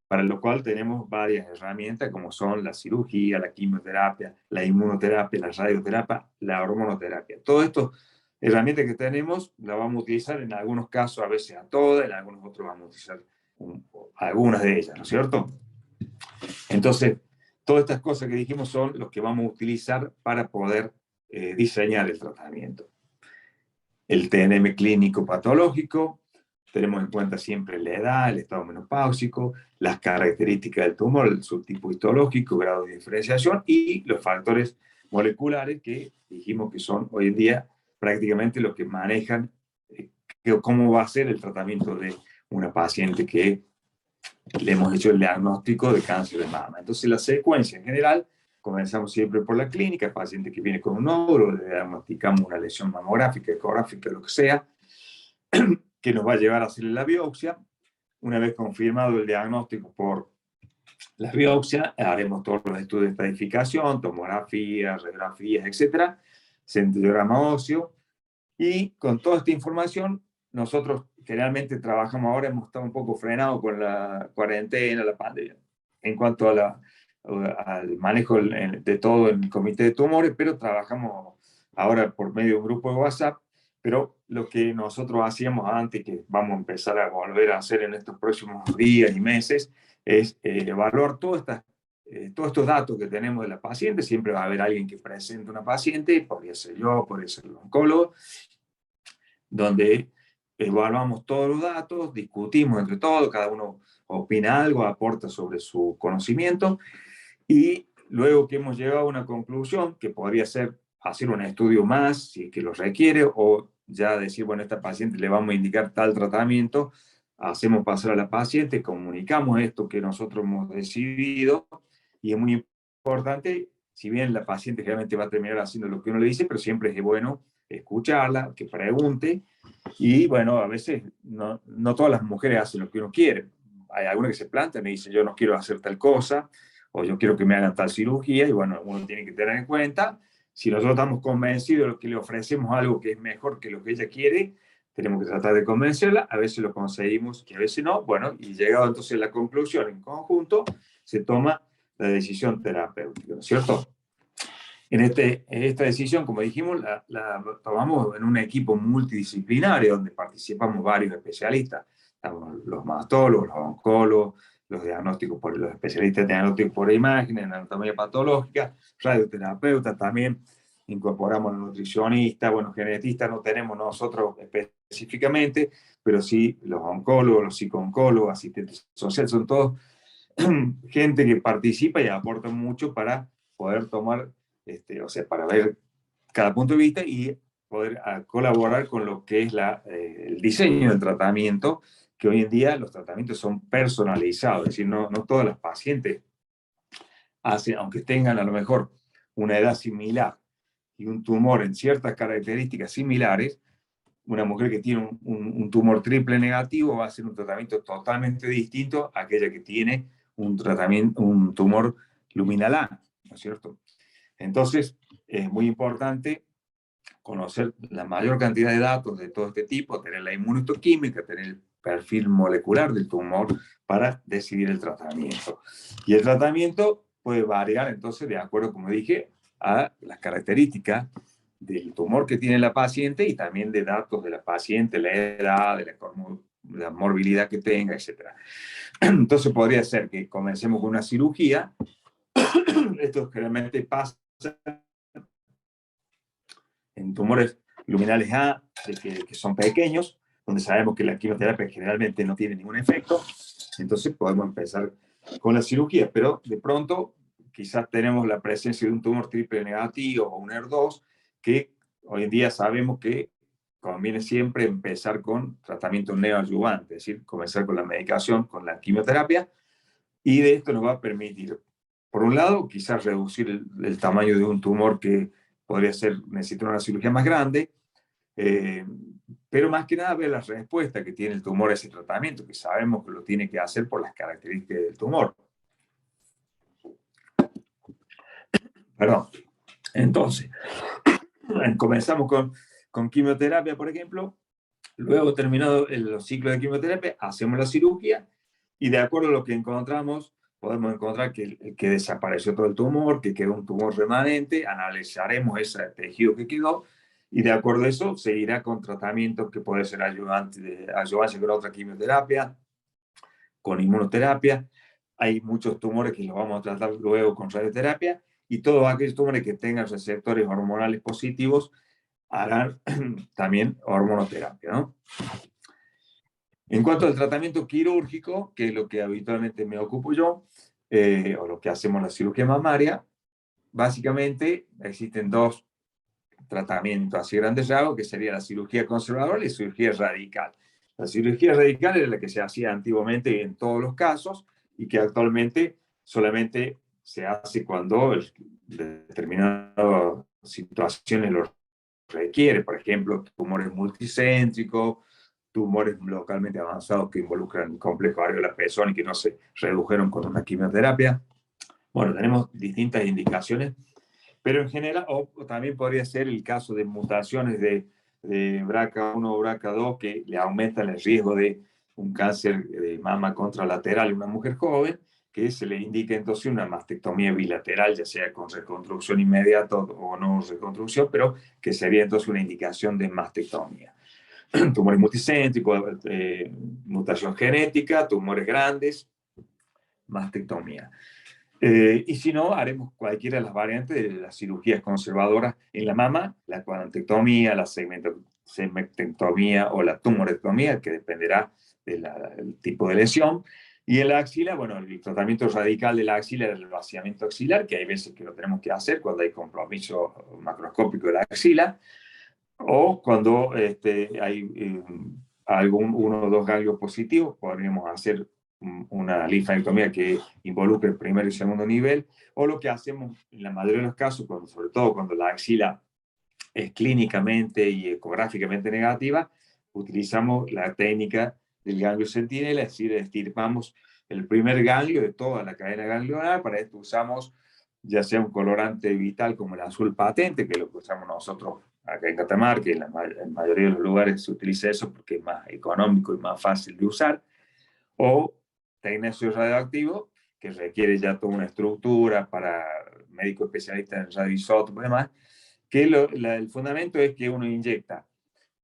para lo cual tenemos varias herramientas como son la cirugía, la quimioterapia, la inmunoterapia, la radioterapia, la hormonoterapia. Todas estas herramientas que tenemos las vamos a utilizar en algunos casos, a veces a todas, en algunos otros vamos a utilizar algunas de ellas, ¿no es cierto? Entonces, todas estas cosas que dijimos son los que vamos a utilizar para poder diseñar el tratamiento. El TNM clínico patológico, tenemos en cuenta siempre la edad, el estado menopáusico, las características del tumor, el subtipo histológico, grado de diferenciación y los factores moleculares que dijimos que son hoy en día prácticamente los que manejan cómo va a ser el tratamiento de una paciente que le hemos hecho el diagnóstico de cáncer de mama. Entonces la secuencia en general, comenzamos siempre por la clínica, el paciente que viene con un nódulo, le diagnosticamos una lesión mamográfica, ecográfica, lo que sea, que nos va a llevar a hacerle la biopsia. Una vez confirmado el diagnóstico por la biopsia, haremos todos los estudios de estratificación, tomografías, radiografías, etcétera, centellograma óseo, y con toda esta información, nosotros generalmente trabajamos ahora, hemos estado un poco frenados con la cuarentena, la pandemia, en cuanto a al manejo de todo en el comité de tumores, pero trabajamos ahora por medio de un grupo de WhatsApp. Pero lo que nosotros hacíamos antes, que vamos a empezar a volver a hacer en estos próximos días y meses, es evaluar todos estos datos que tenemos de la paciente. Siempre va a haber alguien que presente una paciente, podría ser yo, podría ser el oncólogo, donde evaluamos todos los datos, discutimos entre todos, cada uno opina algo, aporta sobre su conocimiento, y luego que hemos llegado a una conclusión, que podría ser hacer un estudio más, si es que lo requiere, o ya decir, bueno, a esta paciente le vamos a indicar tal tratamiento, hacemos pasar a la paciente, comunicamos esto que nosotros hemos decidido, y es muy importante, si bien la paciente realmente va a terminar haciendo lo que uno le dice, pero siempre es bueno escucharla, que pregunte, y bueno, a veces no todas las mujeres hacen lo que uno quiere. Hay algunas que se plantan y dicen, yo no quiero hacer tal cosa, o yo quiero que me hagan tal cirugía, y bueno, uno tiene que tener en cuenta, si nosotros estamos convencidos de que le ofrecemos algo que es mejor que lo que ella quiere, tenemos que tratar de convencerla, a veces lo conseguimos y a veces no, bueno, y llegado entonces a la conclusión en conjunto, se toma la decisión terapéutica, ¿no es cierto? En esta decisión, como dijimos, la tomamos en un equipo multidisciplinario donde participamos varios especialistas, los mastólogos, los oncólogos, los especialistas de diagnóstico por imagen, en anatomía patológica, radioterapeutas también, incorporamos a los nutricionistas, bueno, genetistas no tenemos nosotros específicamente, pero sí los oncólogos, los psicooncólogos, asistentes sociales, son todos gente que participa y aporta mucho para poder tomar, o sea, para ver cada punto de vista y poder colaborar con lo que es el diseño del tratamiento, que hoy en día los tratamientos son personalizados, es decir, no todas las pacientes hacen, aunque tengan a lo mejor una edad similar y un tumor en ciertas características similares, una mujer que tiene un tumor triple negativo va a hacer un tratamiento totalmente distinto a aquella que tiene un tumor luminal A, ¿no es cierto? Entonces, es muy importante conocer la mayor cantidad de datos de todo este tipo, tener la inmunohistoquímica, tener el perfil molecular del tumor para decidir el tratamiento. Y el tratamiento puede variar entonces de acuerdo, como dije, a las características del tumor que tiene la paciente y también de datos de la paciente, la edad, de la morbilidad que tenga, etc. Entonces podría ser que comencemos con una cirugía. Esto generalmente pasa en tumores luminales A, que son pequeños, donde sabemos que la quimioterapia generalmente no tiene ningún efecto. Entonces podemos empezar con la cirugía, pero de pronto quizás tenemos la presencia de un tumor triple negativo o un ER2 que hoy en día sabemos que conviene siempre empezar con tratamiento neoadyuvante, es decir, comenzar con la medicación, con la quimioterapia, y de esto nos va a permitir, por un lado, quizás reducir el tamaño de un tumor que podría necesitar una cirugía más grande, pero más que nada ver la respuesta que tiene el tumor a ese tratamiento, que sabemos que lo tiene que hacer por las características del tumor. Perdón. Entonces, comenzamos con quimioterapia, por ejemplo. Luego, terminado los ciclos de quimioterapia, hacemos la cirugía y de acuerdo a lo que encontramos, podemos encontrar que desapareció todo el tumor, que quedó un tumor remanente, analizaremos ese tejido que quedó y de acuerdo a eso se irá con tratamientos que puede ser ayudante con otra quimioterapia, con inmunoterapia. Hay muchos tumores que los vamos a tratar luego con radioterapia y todos aquellos tumores que tengan receptores hormonales positivos harán también hormonoterapia, ¿no? En cuanto al tratamiento quirúrgico, que es lo que habitualmente me ocupo yo, o lo que hacemos en la cirugía mamaria, básicamente existen dos tratamientos así grandes rasgos, que sería la cirugía conservadora y la cirugía radical. La cirugía radical era la que se hacía antiguamente en todos los casos y que actualmente solamente se hace cuando determinadas situaciones lo requiere, por ejemplo, tumores multicéntricos, tumores localmente avanzados que involucran el complejo areola-pezón y que no se redujeron con una quimioterapia. Bueno, tenemos distintas indicaciones, pero en general, o también podría ser el caso de mutaciones de BRCA1 o BRCA2 que le aumentan el riesgo de un cáncer de mama contralateral en una mujer joven, que se le indica entonces una mastectomía bilateral, ya sea con reconstrucción inmediata o no reconstrucción, pero que sería entonces una indicación de mastectomía. Tumores multicéntricos, mutación genética, tumores grandes, mastectomía. Y si no, haremos cualquiera de las variantes de las cirugías conservadoras en la mama, la cuadrantectomía, la segmentectomía o la tumorectomía, que dependerá del tipo de lesión. Y en la axila, bueno, el tratamiento radical de la axila es el vaciamiento axilar, que hay veces que lo tenemos que hacer cuando hay compromiso macroscópico de la axila, o cuando hay uno o dos ganglios positivos, podríamos hacer una linfadenectomía que involucre el primer y segundo nivel, o lo que hacemos en la mayoría de los casos, sobre todo cuando la axila es clínicamente y ecográficamente negativa, utilizamos la técnica del ganglio centinela, es decir, estirpamos el primer ganglio de toda la cadena ganglionar. Para esto usamos ya sea un colorante vital como el azul patente, que es lo que usamos nosotros acá en Catamarca, y en la mayoría de los lugares se utiliza eso porque es más económico y más fácil de usar, o tecnecio radioactivo, que requiere ya toda una estructura para médicos especialistas en radioisótopos y demás, que el fundamento es que uno inyecta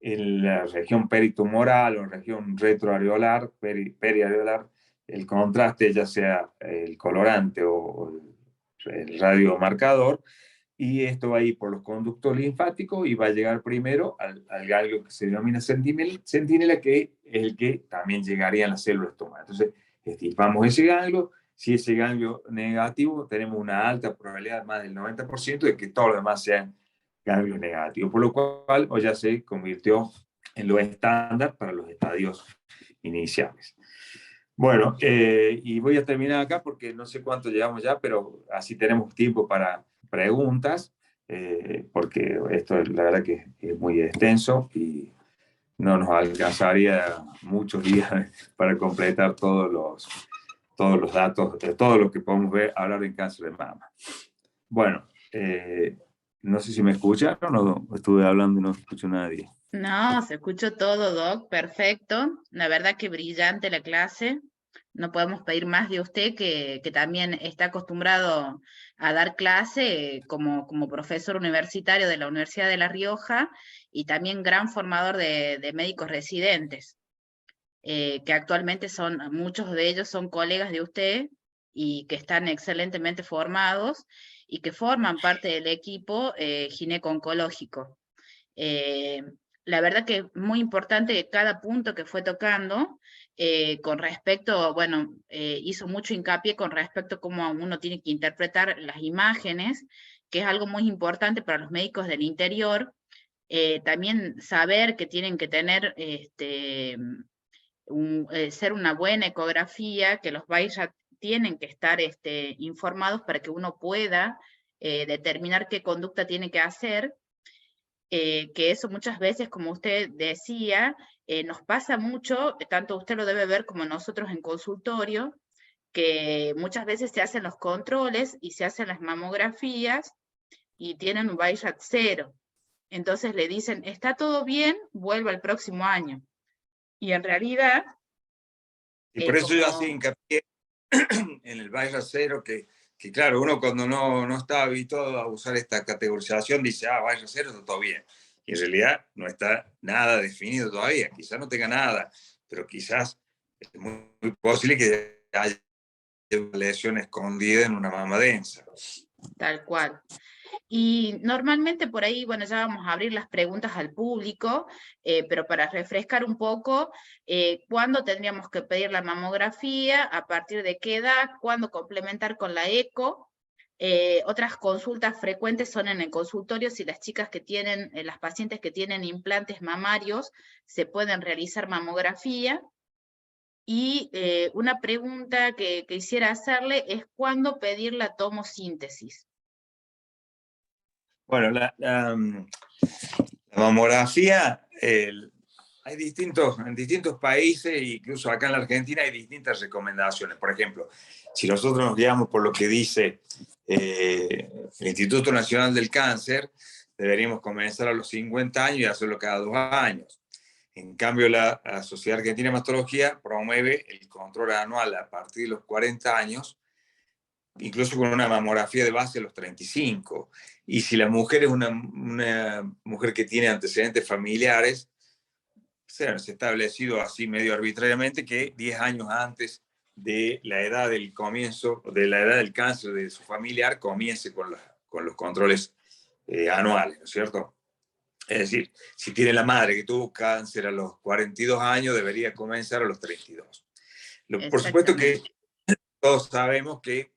en la región peritumoral o en región retroareolar, periareolar, el contraste, ya sea el colorante o el radiomarcador, y esto va a ir por los conductos linfáticos y va a llegar primero al ganglio que se denomina centinela, que es el que también llegaría a las células tumorales. Entonces, estirpamos ese ganglio. Si ese ganglio negativo, tenemos una alta probabilidad, más del 90%, de que todos los demás sean ganglios negativos, por lo cual hoy ya se convirtió en lo estándar para los estadios iniciales. Bueno, y voy a terminar acá porque no sé cuánto llevamos ya, pero así tenemos tiempo para preguntas, porque esto la verdad que es muy extenso y no nos alcanzaría muchos días para completar todos los datos, de todo lo que podemos hablar en cáncer de mama. Bueno, no sé si me escucharon o estuve hablando y no escucho a nadie. No, se escuchó todo, Doc, perfecto. La verdad que brillante la clase. No podemos pedir más de usted, que también está acostumbrado a dar clase como profesor universitario de la Universidad de La Rioja y también gran formador de médicos residentes, que actualmente muchos de ellos son colegas de usted y que están excelentemente formados y que forman parte del equipo gineco-oncológico. La verdad que es muy importante cada punto que fue tocando con respecto, hizo mucho hincapié con respecto a cómo uno tiene que interpretar las imágenes que es algo muy importante para los médicos del interior. También saber que tienen que tener ser una buena ecografía, que los BAIRAT tienen que estar informados para que uno pueda determinar qué conducta tiene que hacer, que eso muchas veces, como usted decía, nos pasa mucho, tanto usted lo debe ver como nosotros en consultorio, que muchas veces se hacen los controles y se hacen las mamografías y tienen un BAIRAT 0. Entonces le dicen, está todo bien, vuelva el próximo año. Y en realidad... Y por eso yo hacía hincapié en el BAIRAT 0, que claro, uno cuando no está habituado a usar esta categorización dice, BAIRAT 0 está todo bien. Y en realidad no está nada definido todavía. Quizás no tenga nada, pero quizás es muy posible que haya una lesión escondida en una mama densa. Tal cual. Y normalmente por ahí, bueno, ya vamos a abrir las preguntas al público, pero para refrescar un poco, ¿cuándo tendríamos que pedir la mamografía? ¿A partir de qué edad? ¿Cuándo complementar con la eco? Otras consultas frecuentes son en el consultorio, si las chicas que tienen, las pacientes que tienen implantes mamarios, se pueden realizar mamografía. Y una pregunta que quisiera hacerle es, ¿cuándo pedir la tomosíntesis? Bueno, la mamografía, hay en distintos países, incluso acá en la Argentina, hay distintas recomendaciones. Por ejemplo, si nosotros nos guiamos por lo que dice el Instituto Nacional del Cáncer, deberíamos comenzar a los 50 años y hacerlo cada 2 años. En cambio, la Sociedad Argentina de Mastología promueve el control anual a partir de los 40 años, incluso con una mamografía de base a los 35. Y si la mujer es una mujer que tiene antecedentes familiares, se ha establecido así medio arbitrariamente que 10 años antes de la edad del comienzo, de la edad del cáncer de su familiar, comience con los controles anuales, ¿no es cierto? Es decir, si tiene la madre que tuvo cáncer a los 42 años, debería comenzar a los 32. Por supuesto que todos sabemos que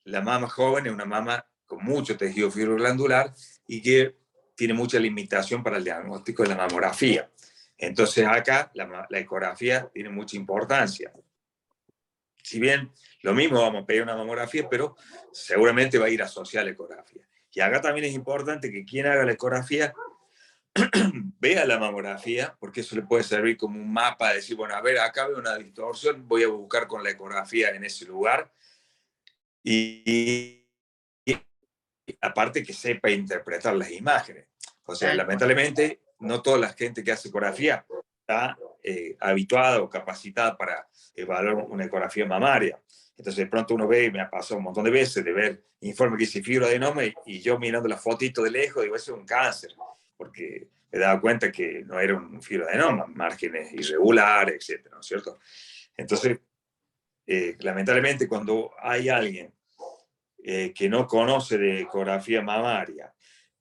la mama joven es una mama con mucho tejido fibroglandular y que tiene mucha limitación para el diagnóstico de la mamografía. Entonces acá la ecografía tiene mucha importancia. Si bien lo mismo vamos a pedir una mamografía, pero seguramente va a ir asociada a la ecografía. Y acá también es importante que quien haga la ecografía vea la mamografía, porque eso le puede servir como un mapa de decir, bueno, a ver, acá veo una distorsión, voy a buscar con la ecografía en ese lugar. Y aparte que sepa interpretar las imágenes. O sea, lamentablemente, no toda la gente que hace ecografía está habituada o capacitada para evaluar una ecografía mamaria. Entonces, de pronto uno ve, y me ha pasado un montón de veces, de ver informe que dice fibroadenoma y yo mirando la fotito de lejos digo, eso es un cáncer, porque me daba cuenta que no era un fibroadenoma, márgenes irregulares, etc., ¿no es cierto? Entonces, lamentablemente, cuando hay alguien que no conoce de ecografía mamaria,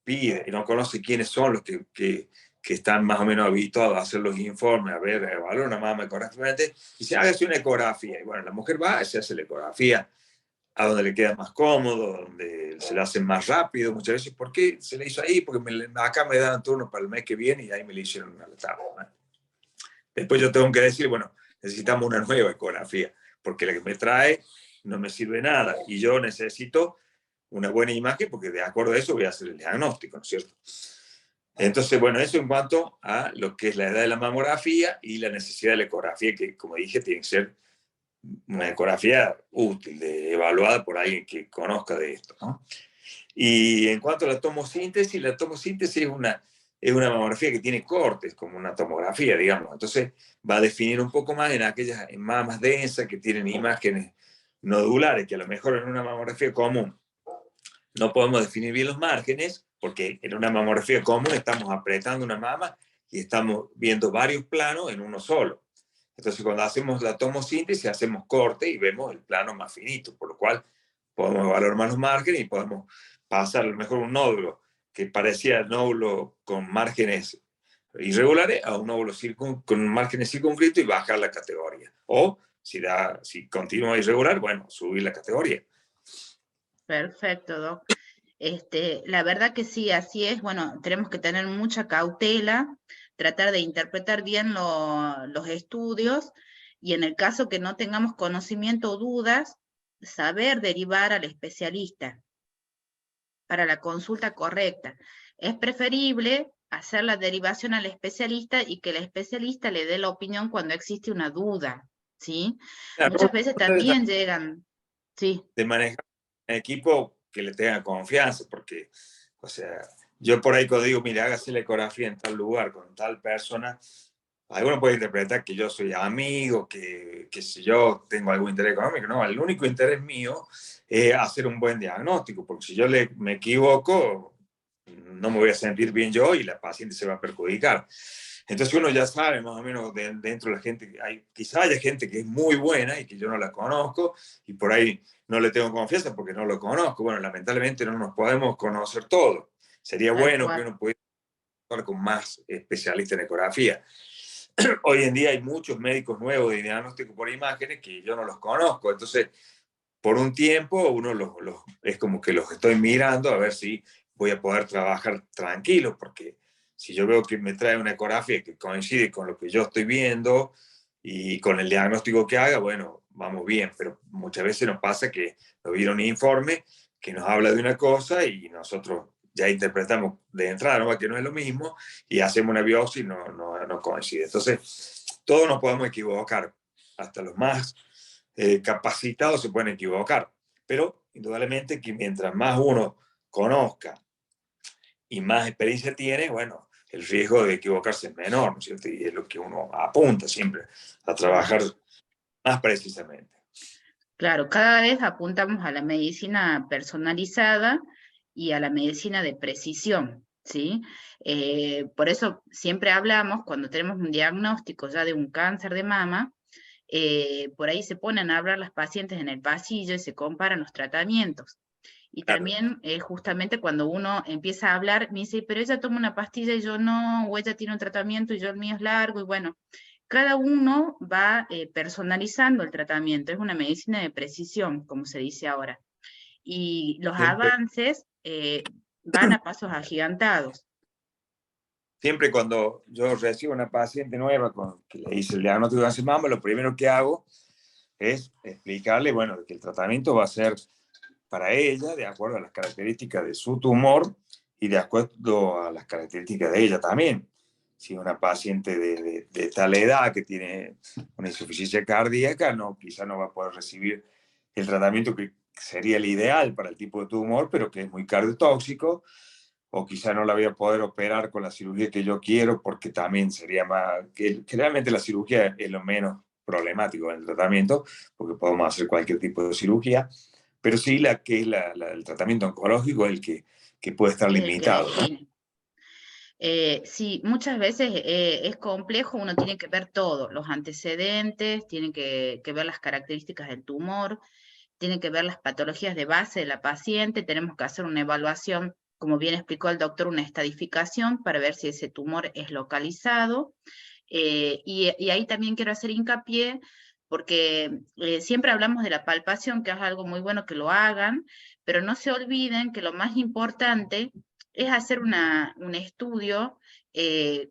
pide y no conoce quiénes son los que están más o menos habituados a hacer los informes, a ver, a evaluar una mama ecográficamente, dice, hágase una ecografía. Y bueno, la mujer va, se hace la ecografía a donde le queda más cómodo, donde se la hacen más rápido. Muchas veces, ¿por qué se le hizo ahí? Porque acá me dan turno para el mes que viene y ahí me le hicieron una tarde. Después yo tengo que decir, bueno, necesitamos una nueva ecografía, porque la que me trae no me sirve nada y yo necesito una buena imagen porque de acuerdo a eso voy a hacer el diagnóstico, ¿no es cierto? Entonces, bueno, eso en cuanto a lo que es la edad de la mamografía y la necesidad de la ecografía, que como dije, tiene que ser una ecografía útil, evaluada por alguien que conozca de esto, ¿no? Y en cuanto a la tomosíntesis es una mamografía que tiene cortes, como una tomografía, digamos. Entonces va a definir un poco más en aquellas mamas densas que tienen imágenes nodulares, que a lo mejor en una mamografía común no podemos definir bien los márgenes, porque en una mamografía común estamos apretando una mama y estamos viendo varios planos en uno solo. Entonces cuando hacemos la tomosíntesis hacemos corte y vemos el plano más finito, por lo cual podemos evaluar más los márgenes y podemos pasar a lo mejor un nódulo que parecía nódulo con márgenes irregulares a un nódulo con márgenes circunscritos y bajar la categoría. O si continúa irregular, bueno, subir la categoría. Perfecto, Doc. La verdad que sí, así es. Bueno, tenemos que tener mucha cautela, tratar de interpretar bien los estudios y en el caso que no tengamos conocimiento o dudas, saber derivar al especialista para la consulta correcta. Es preferible hacer la derivación al especialista y que el especialista le dé la opinión cuando existe una duda, ¿sí? Claro, Muchas veces ustedes también llegan, sí, de manejar un equipo que le tenga confianza, porque, o sea, yo por ahí cuando digo, mira, hágase la ecografía en tal lugar con tal persona, alguno puede interpretar que yo soy amigo, que si yo tengo algún interés económico. No, el único interés mío es hacer un buen diagnóstico, porque si yo me equivoco, no me voy a sentir bien yo y la paciente se va a perjudicar. Entonces uno ya sabe más o menos dentro de la gente, quizá haya gente que es muy buena y que yo no la conozco y por ahí no le tengo confianza porque no lo conozco. Bueno, lamentablemente no nos podemos conocer todos. Sería tal bueno que cual. uno pudiera hablar con más especialistas en ecografía. Hoy en día hay muchos médicos nuevos de diagnóstico por imágenes que yo no los conozco. Entonces, por un tiempo, es como que los estoy mirando a ver si voy a poder trabajar tranquilo, porque si yo veo que me trae una ecografía que coincide con lo que yo estoy viendo y con el diagnóstico que haga, bueno, vamos bien, pero muchas veces nos pasa que nos viene un informe que nos habla de una cosa y nosotros ya interpretamos de entrada, ¿no?, que no es lo mismo y hacemos una biopsia y no coincide. Entonces, todos nos podemos equivocar, hasta los más capacitados se pueden equivocar, pero indudablemente que mientras más uno conozca y más experiencia tiene, bueno, el riesgo de equivocarse es menor, ¿no es cierto? Y es lo que uno apunta siempre, a trabajar más precisamente. Claro, cada vez apuntamos a la medicina personalizada y a la medicina de precisión, ¿sí? Por eso siempre hablamos, cuando tenemos un diagnóstico ya de un cáncer de mama, por ahí se ponen a hablar las pacientes en el pasillo y se comparan los tratamientos. Y Claro. también justamente cuando uno empieza a hablar, me dice, pero ella toma una pastilla y yo no, o ella tiene un tratamiento y yo el mío es largo, y bueno, cada uno va personalizando el tratamiento, es una medicina de precisión, como se dice ahora. Y los Siempre, avances van a pasos agigantados. siempre cuando yo recibo una paciente nueva que le hice el diagnóstico de cáncer de mama, lo primero que hago es explicarle, bueno, que el tratamiento va a ser para ella de acuerdo a las características de su tumor y de acuerdo a las características de ella también. Si una paciente de tal edad que tiene una insuficiencia cardíaca, no, quizá no va a poder recibir el tratamiento que sería el ideal para el tipo de tumor, pero que es muy cardiotóxico, o quizá no la voy a poder operar con la cirugía que yo quiero, porque también sería más, que realmente la cirugía es lo menos problemático en el tratamiento, porque podemos hacer cualquier tipo de cirugía, pero sí que es el tratamiento oncológico es el que puede estar Es el que limitado, ¿no? define. Sí, muchas veces es complejo, uno tiene que ver todo, los antecedentes, tiene que ver las características del tumor, tiene que ver las patologías de base de la paciente, tenemos que hacer una evaluación, como bien explicó el doctor, una estadificación para ver si ese tumor es localizado. Y ahí también quiero hacer hincapié, porque siempre hablamos de la palpación, que es algo muy bueno que lo hagan, pero no se olviden que lo más importante es hacer un estudio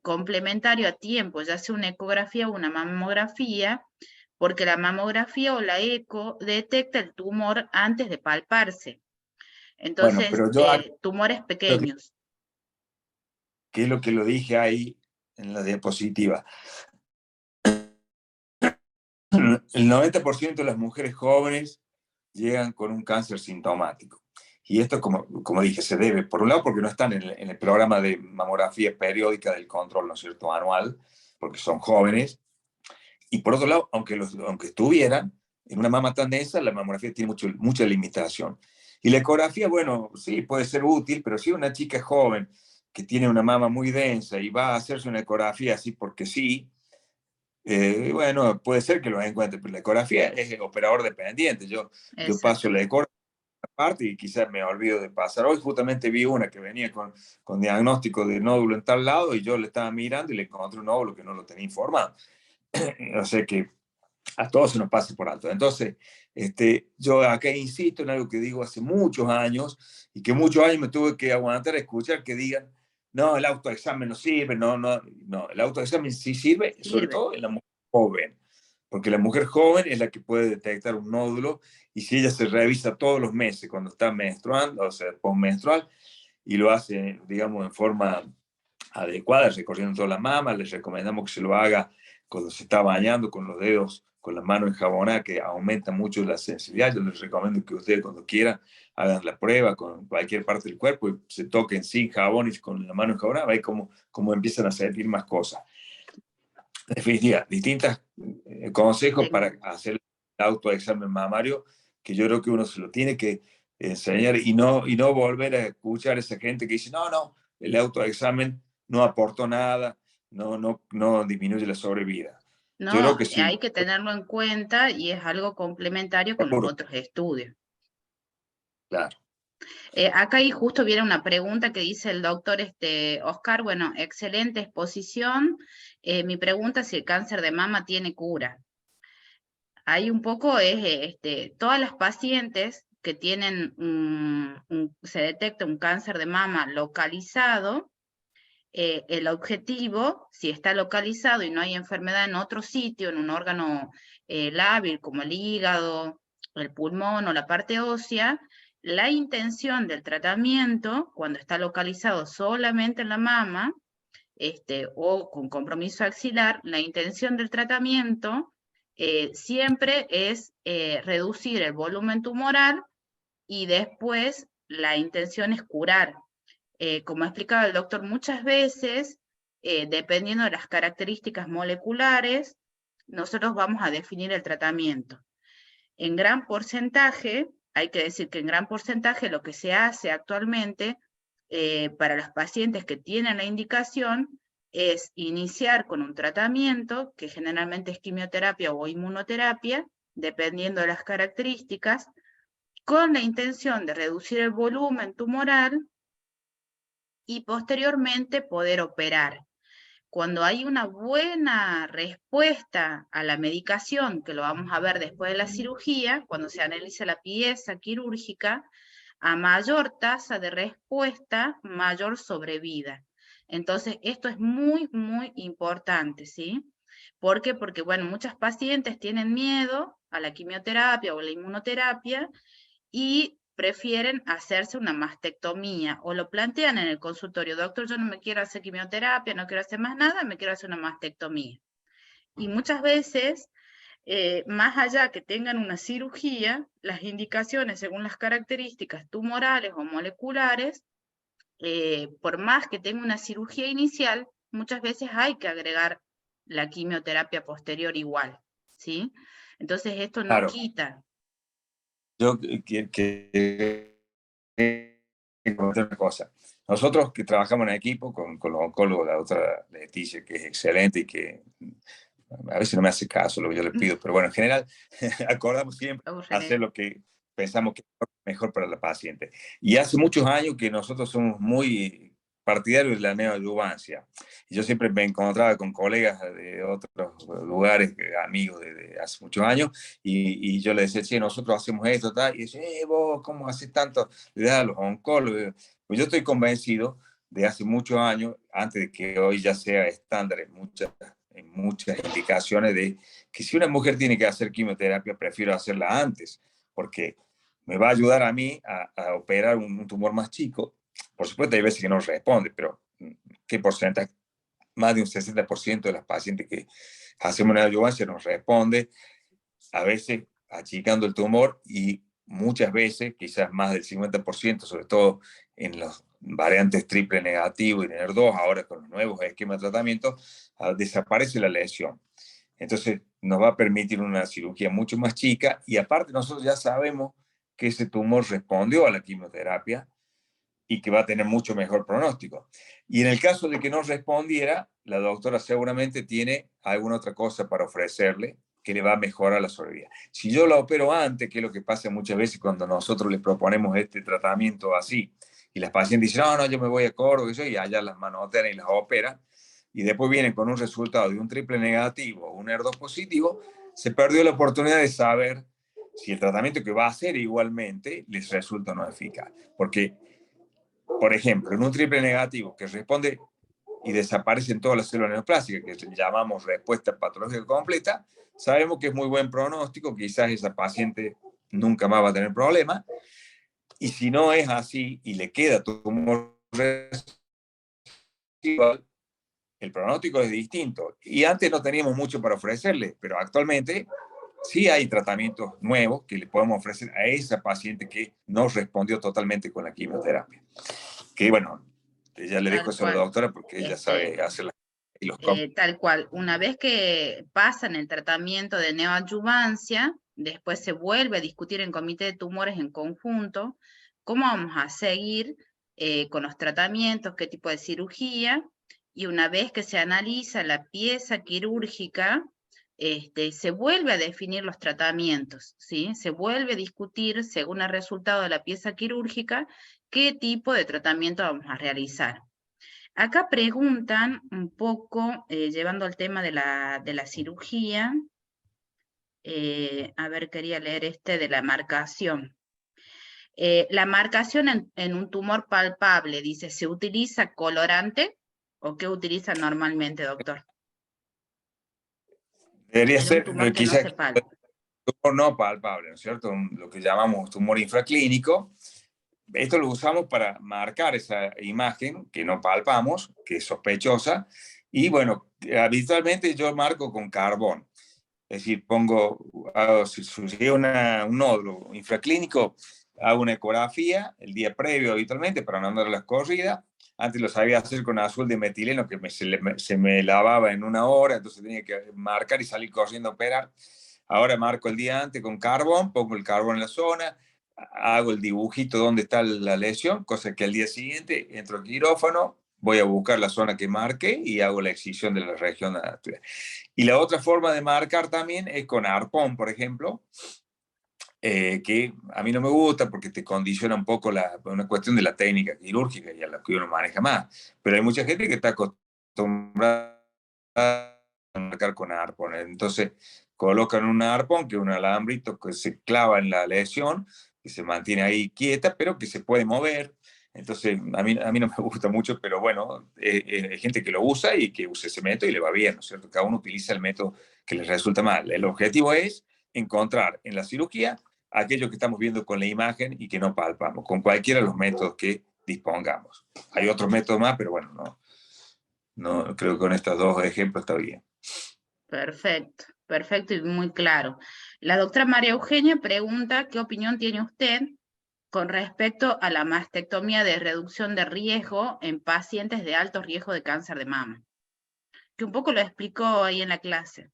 complementario a tiempo, ya sea una ecografía o una mamografía, porque la mamografía o la eco detecta el tumor antes de palparse. Bueno, Entonces, pero yo tumores creo que pequeños. es lo que lo dije ahí en la diapositiva. El 90% de las mujeres jóvenes llegan con un cáncer sintomático. Y esto, como dije, se debe, por un lado, porque no están en el programa de mamografía periódica del control, ¿no es cierto?, anual, porque son jóvenes. Y por otro lado, aunque estuvieran en una mama tan densa, la mamografía tiene mucha limitación. Y la ecografía, bueno, sí, puede ser útil, pero si una chica joven que tiene una mama muy densa y va a hacerse una ecografía así porque sí, bueno, puede ser que lo encuentre, pero la ecografía es operador dependiente. Yo paso Exacto. la ecografía parte y quizás me olvido de pasar. Hoy justamente vi una que venía con diagnóstico de nódulo en tal lado y yo le estaba mirando y le encontré un nódulo que no lo tenía informado. O sea que a todos se nos pase por alto. Entonces, yo acá insisto en algo que digo hace muchos años y que muchos años me tuve que aguantar a escuchar que digan, no, el autoexamen no sirve, no, el autoexamen sí sirve, sobre Sirve. todo en la mujer joven, porque la mujer joven es la que puede detectar un nódulo y si ella se revisa todos los meses cuando está menstruando, o sea, postmenstrual, y lo hace, digamos, en forma adecuada, recorriendo toda la mama, les recomendamos que se lo haga cuando se está bañando con los dedos, con las manos enjabonadas, que aumenta mucho la sensibilidad. Yo les recomiendo que ustedes cuando quieran hagan la prueba con cualquier parte del cuerpo y se toquen sin jabón y con la mano enjabonada, ahí como empiezan a sentir más cosas. En definitiva, distintos consejos para hacer el autoexamen mamario, que yo creo que uno se lo tiene que enseñar y no volver a escuchar a esa gente que dice, no, el autoexamen no aportó nada, no disminuye la sobrevida. Yo creo No, que sí, hay que tenerlo en cuenta y es algo complementario con los seguro, otros estudios. claro. Acá ahí justo viene una pregunta que dice el doctor Oscar, bueno, excelente exposición. Mi pregunta es si el cáncer de mama tiene cura. Ahí un poco es, todas las pacientes que tienen, se detecta un cáncer de mama localizado, el objetivo, si está localizado y no hay enfermedad en otro sitio, en un órgano lábil como el hígado, el pulmón o la parte ósea, la intención del tratamiento, cuando está localizado solamente en la mama, o con compromiso axilar, la intención del tratamiento siempre es reducir el volumen tumoral y después la intención es curar. Como ha explicado el doctor muchas veces, dependiendo de las características moleculares, nosotros vamos a definir el tratamiento. En gran porcentaje, hay que decir que en gran porcentaje lo que se hace actualmente para los pacientes que tienen la indicación es iniciar con un tratamiento, que generalmente es quimioterapia o inmunoterapia, dependiendo de las características, con la intención de reducir el volumen tumoral y posteriormente poder operar. Cuando hay una buena respuesta a la medicación, que lo vamos a ver después de la cirugía, cuando se analiza la pieza quirúrgica, a mayor tasa de respuesta, mayor sobrevida. Entonces, esto es muy, muy importante, ¿sí? ¿Por qué? Porque, bueno, muchas pacientes tienen miedo a la quimioterapia o la inmunoterapia y prefieren hacerse una mastectomía o lo plantean en el consultorio, doctor, yo no me quiero hacer quimioterapia, no quiero hacer más nada, me quiero hacer una mastectomía. Y muchas veces, más allá que tengan una cirugía, las indicaciones según las características tumorales o moleculares, por más que tenga una cirugía inicial, muchas veces hay que agregar la quimioterapia posterior igual, ¿sí? Entonces esto no Claro, quita. yo comentar una cosa. Nosotros que trabajamos en equipo con los oncólogos, la otra Leticia, que es excelente y que a veces no me hace caso lo que yo le pido, pero bueno, en general acordamos siempre hacer lo que pensamos que es mejor para la paciente. Y hace muchos años que nosotros somos muy partidarios de la neoadyuvancia. Y yo siempre me encontraba con colegas de otros lugares, amigos de hace muchos años, y yo les decía, sí, nosotros hacemos esto, tal, y decía, vos, ¿cómo haces tanto? Le das a los oncólogos. Pues yo estoy convencido de hace muchos años, antes de que hoy ya sea estándar en muchas indicaciones de que si una mujer tiene que hacer quimioterapia, prefiero hacerla antes, porque me va a ayudar a mí a operar un tumor más chico. Por supuesto, hay veces que no responde, pero ¿qué porcentaje? Más de un 60% de las pacientes que hacemos una adjuvancia nos responde, a veces achicando el tumor y muchas veces, quizás más del 50%, sobre todo en los variantes triple negativo y NER2, ahora con los nuevos esquemas de tratamiento, desaparece la lesión. Entonces nos va a permitir una cirugía mucho más chica y aparte nosotros ya sabemos que ese tumor respondió a la quimioterapia y que va a tener mucho mejor pronóstico. Y en el caso de que no respondiera, la doctora seguramente tiene alguna otra cosa para ofrecerle que le va a mejorar la sobrevida. Si yo la opero antes, que es lo que pasa muchas veces cuando nosotros le proponemos este tratamiento así, y las pacientes dicen, no, yo me voy a Córdoba, y allá las manotean y las operan, y después vienen con un resultado de un triple negativo o un ER2 positivo, se perdió la oportunidad de saber si el tratamiento que va a hacer igualmente les resulta o no eficaz. Porque, por ejemplo, en un triple negativo que responde y desaparecen todas las células neoplásicas, que llamamos respuesta patológica completa, sabemos que es muy buen pronóstico, quizás esa paciente nunca más va a tener problemas, y si no es así y le queda tumor residual, el pronóstico es distinto. Y antes no teníamos mucho para ofrecerle, pero actualmente sí hay tratamientos nuevos que le podemos ofrecer a esa paciente que no respondió totalmente con la quimioterapia. Que bueno, ya le dejo Tal eso a la cual. doctora porque ella sabe hacer y los Tal cual. Una vez que pasan el tratamiento de neoadyuvancia, después se vuelve a discutir en comité de tumores en conjunto cómo vamos a seguir con los tratamientos, qué tipo de cirugía, y una vez que se analiza la pieza quirúrgica, se vuelve a definir los tratamientos, ¿sí? Se vuelve a discutir, según el resultado de la pieza quirúrgica, qué tipo de tratamiento vamos a realizar. Acá preguntan un poco, llevando al tema de la cirugía, a ver, quería leer de la marcación. La marcación en un tumor palpable, dice, ¿se utiliza colorante o qué utiliza normalmente, doctor? Debería En un ser tumor que no quizás se palpa. tumor no palpable, ¿no es cierto? Lo que llamamos tumor infraclínico. Esto lo usamos para marcar esa imagen que no palpamos, que es sospechosa, y bueno, habitualmente yo marco con carbón. Es decir, si surgió un nódulo infraclínico, hago una ecografía el día previo habitualmente para no andar las corridas. Antes lo sabía hacer con azul de metileno, que se me lavaba en una hora, entonces tenía que marcar y salir corriendo a operar. Ahora marco el día antes con carbón, pongo el carbón en la zona, hago el dibujito donde está la lesión, cosa que al día siguiente entro al quirófano, voy a buscar la zona que marque y hago la excisión de la región actual. Y la otra forma de marcar también es con arpón, por ejemplo, que a mí no me gusta porque te condiciona un poco una cuestión de la técnica quirúrgica y a la que uno maneja más. Pero hay mucha gente que está acostumbrada a marcar con arpón. Entonces colocan un arpón, que es un alambrito que se clava en la lesión, que se mantiene ahí quieta, pero que se puede mover. Entonces, a mí no me gusta mucho, pero bueno, hay gente que lo usa y que usa ese método y le va bien, ¿no es cierto? Cada uno utiliza el método que les resulta mal. El objetivo es encontrar en la cirugía aquello que estamos viendo con la imagen y que no palpamos, con cualquiera de los métodos que dispongamos. Hay otros métodos más, pero bueno, no creo que con estos dos ejemplos está bien. Perfecto, perfecto y muy claro. La doctora María Eugenia pregunta, ¿qué opinión tiene usted con respecto a la mastectomía de reducción de riesgo en pacientes de alto riesgo de cáncer de mama? Que un poco lo explicó ahí en la clase.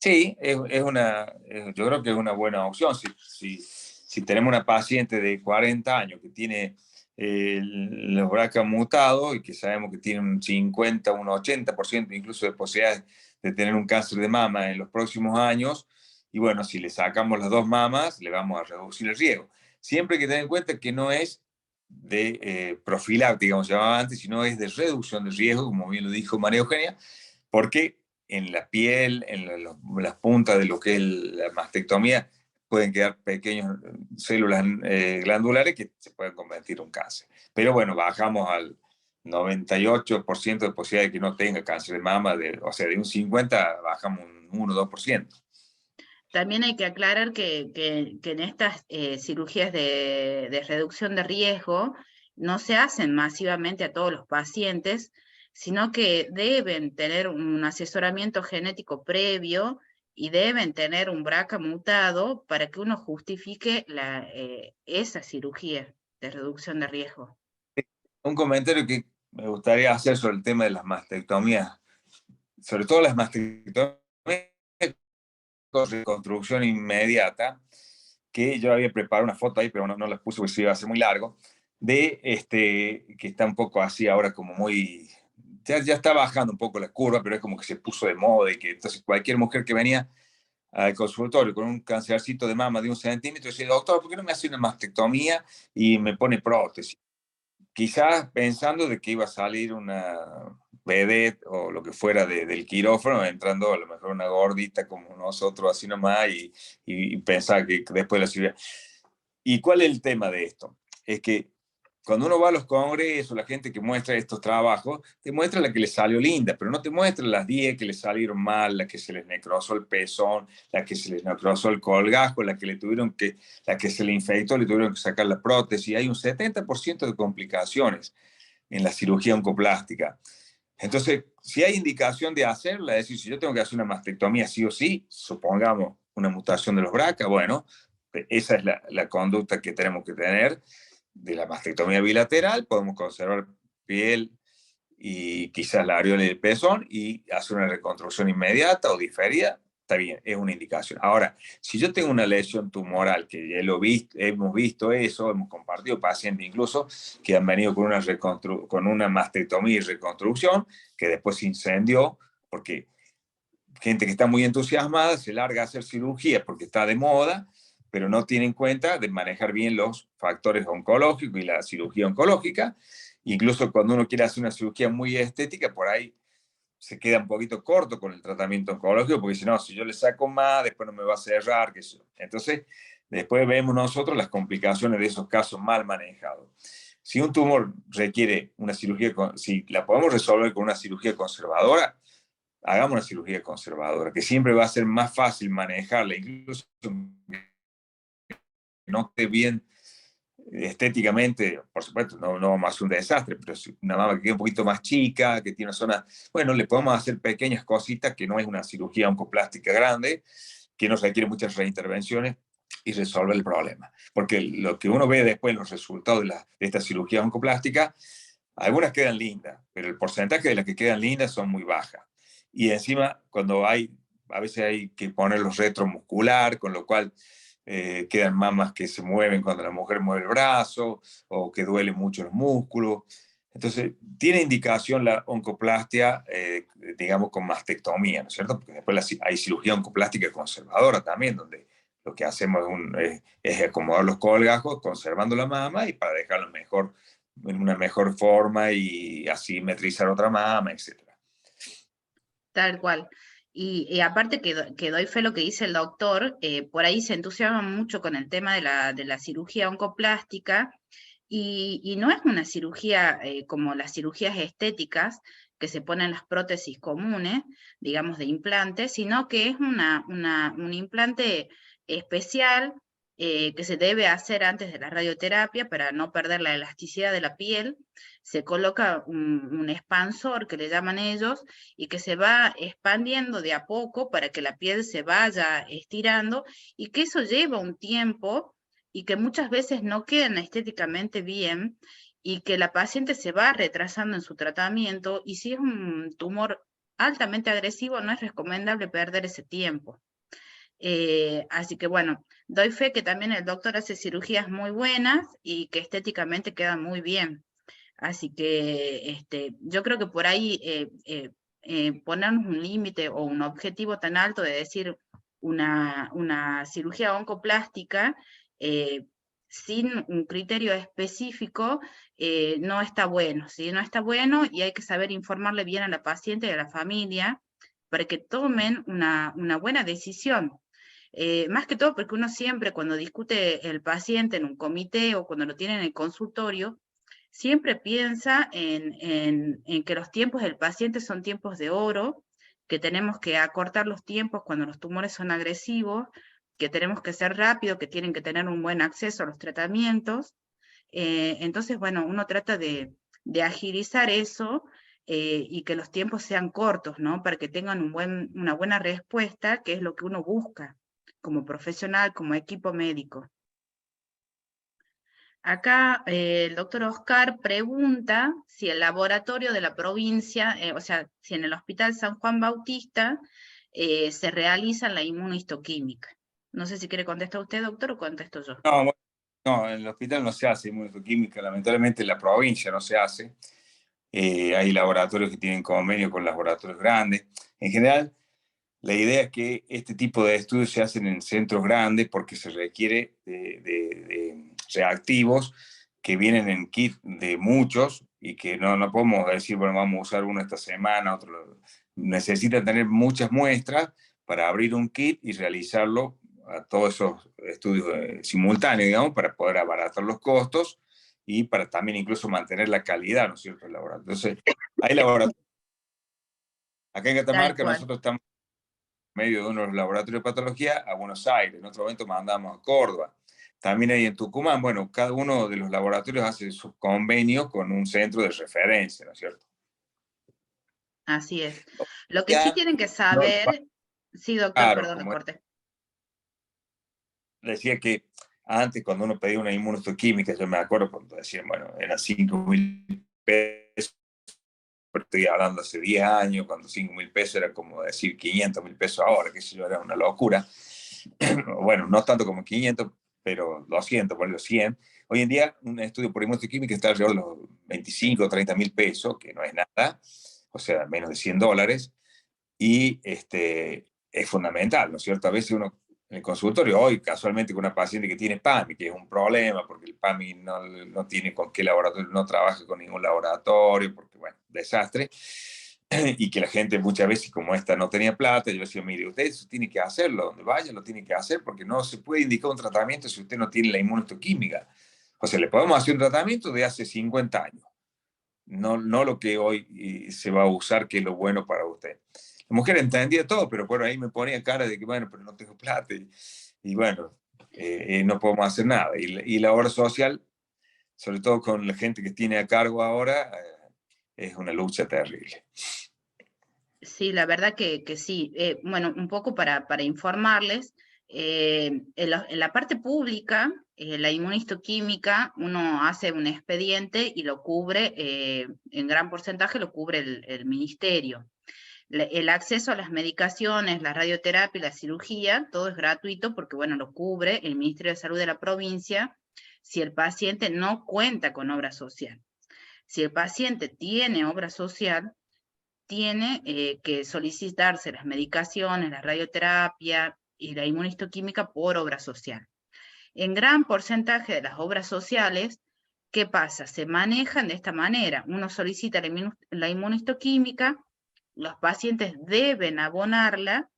Sí, yo creo que es una buena opción. Si tenemos una paciente de 40 años que tiene los BRCA mutados y que sabemos que tiene un 50, un 80% incluso de posibilidades de tener un cáncer de mama en los próximos años, y bueno, si le sacamos las dos mamas, le vamos a reducir el riesgo. Siempre hay que tener en cuenta que no es de profiláctica, como se llamaba antes, sino es de reducción de riesgo, como bien lo dijo María Eugenia, porque en la piel, las puntas de lo que es la mastectomía, pueden quedar pequeñas células glandulares que se pueden convertir en un cáncer. Pero bueno, bajamos al 98% de posibilidad de que no tenga cáncer de mama, o sea, de un 50% bajamos un 1 o 2%. También hay que aclarar que en estas cirugías de reducción de riesgo no se hacen masivamente a todos los pacientes, sino que deben tener un asesoramiento genético previo y deben tener un BRCA mutado para que uno justifique esa cirugía de reducción de riesgo. Un comentario que me gustaría hacer sobre el tema de las mastectomías, sobre todo las mastectomías con reconstrucción inmediata, que yo había preparado una foto ahí, pero no las puse porque se iba a hacer muy largo, que está un poco así ahora como muy, ya está bajando un poco la curva, pero es como que se puso de moda y que entonces cualquier mujer que venía al consultorio con un cancercito de mama de 1 centímetro decía, doctor, ¿por qué no me hace una mastectomía y me pone prótesis? Quizás pensando de que iba a salir vedette o lo que fuera del quirófano, entrando a lo mejor una gordita como nosotros, así nomás, y pensar que después de la cirugía. ¿Y cuál es el tema de esto? Es que cuando uno va a los congresos, la gente que muestra estos trabajos, te muestra la que le salió linda, pero no te muestra las 10 que le salieron mal, la que se les necrosó el pezón, la que se les necrosó el colgajo, la que se le infectó, le tuvieron que sacar la prótesis. Hay un 70% de complicaciones en la cirugía oncoplástica. Entonces, si hay indicación de hacerla, es decir, si yo tengo que hacer una mastectomía sí o sí, supongamos una mutación de los BRCA, bueno, esa es la conducta que tenemos que tener de la mastectomía bilateral. Podemos conservar piel y quizás la areola y el pezón y hacer una reconstrucción inmediata o diferida. Está bien, es una indicación. Ahora, si yo tengo una lesión tumoral, que ya hemos visto eso, hemos compartido pacientes incluso que han venido con una mastectomía y reconstrucción, que después se incendió, porque gente que está muy entusiasmada se larga a hacer cirugía porque está de moda, pero no tiene en cuenta de manejar bien los factores oncológicos y la cirugía oncológica. Incluso cuando uno quiere hacer una cirugía muy estética, por ahí se queda un poquito corto con el tratamiento oncológico, porque si no, si yo le saco más, después no me va a cerrar. Entonces, después vemos nosotros las complicaciones de esos casos mal manejados. Si un tumor requiere una cirugía, si la podemos resolver con una cirugía conservadora, hagamos una cirugía conservadora, que siempre va a ser más fácil manejarla, incluso no esté bien estéticamente, por supuesto, no vamos a hacer un desastre, pero si una mama que quede un poquito más chica, que tiene una zona, bueno, le podemos hacer pequeñas cositas, que no es una cirugía oncoplástica grande, que no requiere muchas reintervenciones, y resolver el problema. Porque lo que uno ve después en los resultados de esta cirugía oncoplástica, algunas quedan lindas, pero el porcentaje de las que quedan lindas son muy bajas. Y encima, a veces hay que ponerlos retromuscular, con lo cual quedan mamas que se mueven cuando la mujer mueve el brazo, o que duelen mucho los músculos. Entonces, tiene indicación la oncoplastia, digamos, con mastectomía, ¿no es cierto? Porque después hay cirugía oncoplástica conservadora también, donde lo que hacemos es acomodar los colgajos, conservando la mama, y para dejarlo en una mejor forma y asimetrizar otra mama, etc. Tal cual. Y aparte que doy fe lo que dice el doctor, por ahí se entusiasma mucho con el tema de la cirugía oncoplástica, y no es una cirugía como las cirugías estéticas que se ponen las prótesis comunes, digamos, de implantes, sino que es un implante especial que se debe hacer antes de la radioterapia para no perder la elasticidad de la piel. Se coloca un expansor, que le llaman ellos, y que se va expandiendo de a poco para que la piel se vaya estirando, y que eso lleva un tiempo y que muchas veces no quedan estéticamente bien, y que la paciente se va retrasando en su tratamiento, y si es un tumor altamente agresivo no es recomendable perder ese tiempo. Así que bueno, doy fe que también el doctor hace cirugías muy buenas y que estéticamente quedan muy bien. Así que yo creo que por ahí ponernos un límite o un objetivo tan alto de decir una cirugía oncoplástica sin un criterio específico no está bueno, ¿sí? No está bueno, y hay que saber informarle bien a la paciente y a la familia para que tomen una buena decisión. Más que todo porque uno siempre, cuando discute el paciente en un comité o cuando lo tiene en el consultorio, siempre piensa en que los tiempos del paciente son tiempos de oro, que tenemos que acortar los tiempos cuando los tumores son agresivos, que tenemos que ser rápidos, que tienen que tener un buen acceso a los tratamientos. Entonces, bueno, uno trata de agilizar eso y que los tiempos sean cortos, ¿no? Para que tengan una buena respuesta, que es lo que uno busca como profesional, como equipo médico. Acá el doctor Oscar pregunta si el laboratorio de la provincia, o sea, si en el Hospital San Juan Bautista se realiza la inmunohistoquímica. No sé si quiere contestar usted, doctor, o contesto yo. No, bueno, no, en el hospital no se hace inmunoquímica, lamentablemente en la provincia no se hace. Hay laboratorios que tienen convenio con laboratorios grandes. En general, la idea es que este tipo de estudios se hacen en centros grandes porque se requiere de reactivos que vienen en kit de muchos y que no podemos decir, bueno, vamos a usar uno esta semana, otro. Necesitan tener muchas muestras para abrir un kit y realizarlo a todos esos estudios simultáneos, digamos, para poder abaratar los costos y para también incluso mantener la calidad, ¿no es cierto?, del laboratorio. Entonces, hay laboratorios. Acá en Catamarca nosotros estamos en medio de uno de los laboratorios de patología a Buenos Aires, en otro momento mandamos a Córdoba. También hay en Tucumán, bueno, cada uno de los laboratorios hace sus convenios con un centro de referencia, ¿no es cierto? Así es. Lo que sí tienen que saber... Sí, doctor, claro, perdón, lo corté. Decía que antes, cuando uno pedía una inmunohistoquímica, yo me acuerdo cuando decían, bueno, eran 5.000 pesos, pero estoy hablando hace 10 años, cuando 5.000 pesos era como decir 500.000 pesos ahora, que eso era una locura. Bueno, no tanto como 500, pero 200, por los 100. Hoy en día, un estudio por inmunohistoquímica está alrededor de los 25 o 30.000 pesos, que no es nada, o sea, menos de $100, y es fundamental, ¿no es cierto? A veces uno en el consultorio, hoy casualmente con una paciente que tiene PAMI, que es un problema, porque el PAMI no tiene con qué laboratorio, no trabaja con ningún laboratorio, porque, bueno, desastre, y que la gente muchas veces, como esta no tenía plata, yo decía, mire, usted eso tiene que hacerlo, donde vaya lo tiene que hacer, porque no se puede indicar un tratamiento si usted no tiene la inmunohistoquímica. O sea, le podemos hacer un tratamiento de hace 50 años, no lo que hoy se va a usar, que es lo bueno para usted. La mujer entendía todo, pero por ahí me ponía cara de que, bueno, pero no tengo plata, y bueno, no podemos hacer nada. Y la obra social, sobre todo con la gente que tiene a cargo ahora, es una lucha terrible. Sí, la verdad que sí. Bueno, un poco para informarles, en la parte pública, la inmunohistoquímica, uno hace un expediente y lo cubre, en gran porcentaje lo cubre el ministerio. El acceso a las medicaciones, la radioterapia y la cirugía, todo es gratuito porque, bueno, lo cubre el Ministerio de Salud de la provincia si el paciente no cuenta con obra social. Si el paciente tiene obra social, tiene que solicitarse las medicaciones, la radioterapia y la inmunohistoquímica por obra social. En gran porcentaje de las obras sociales, ¿qué pasa? Se manejan de esta manera. Uno solicita la inmunohistoquímica, los pacientes deben abonarla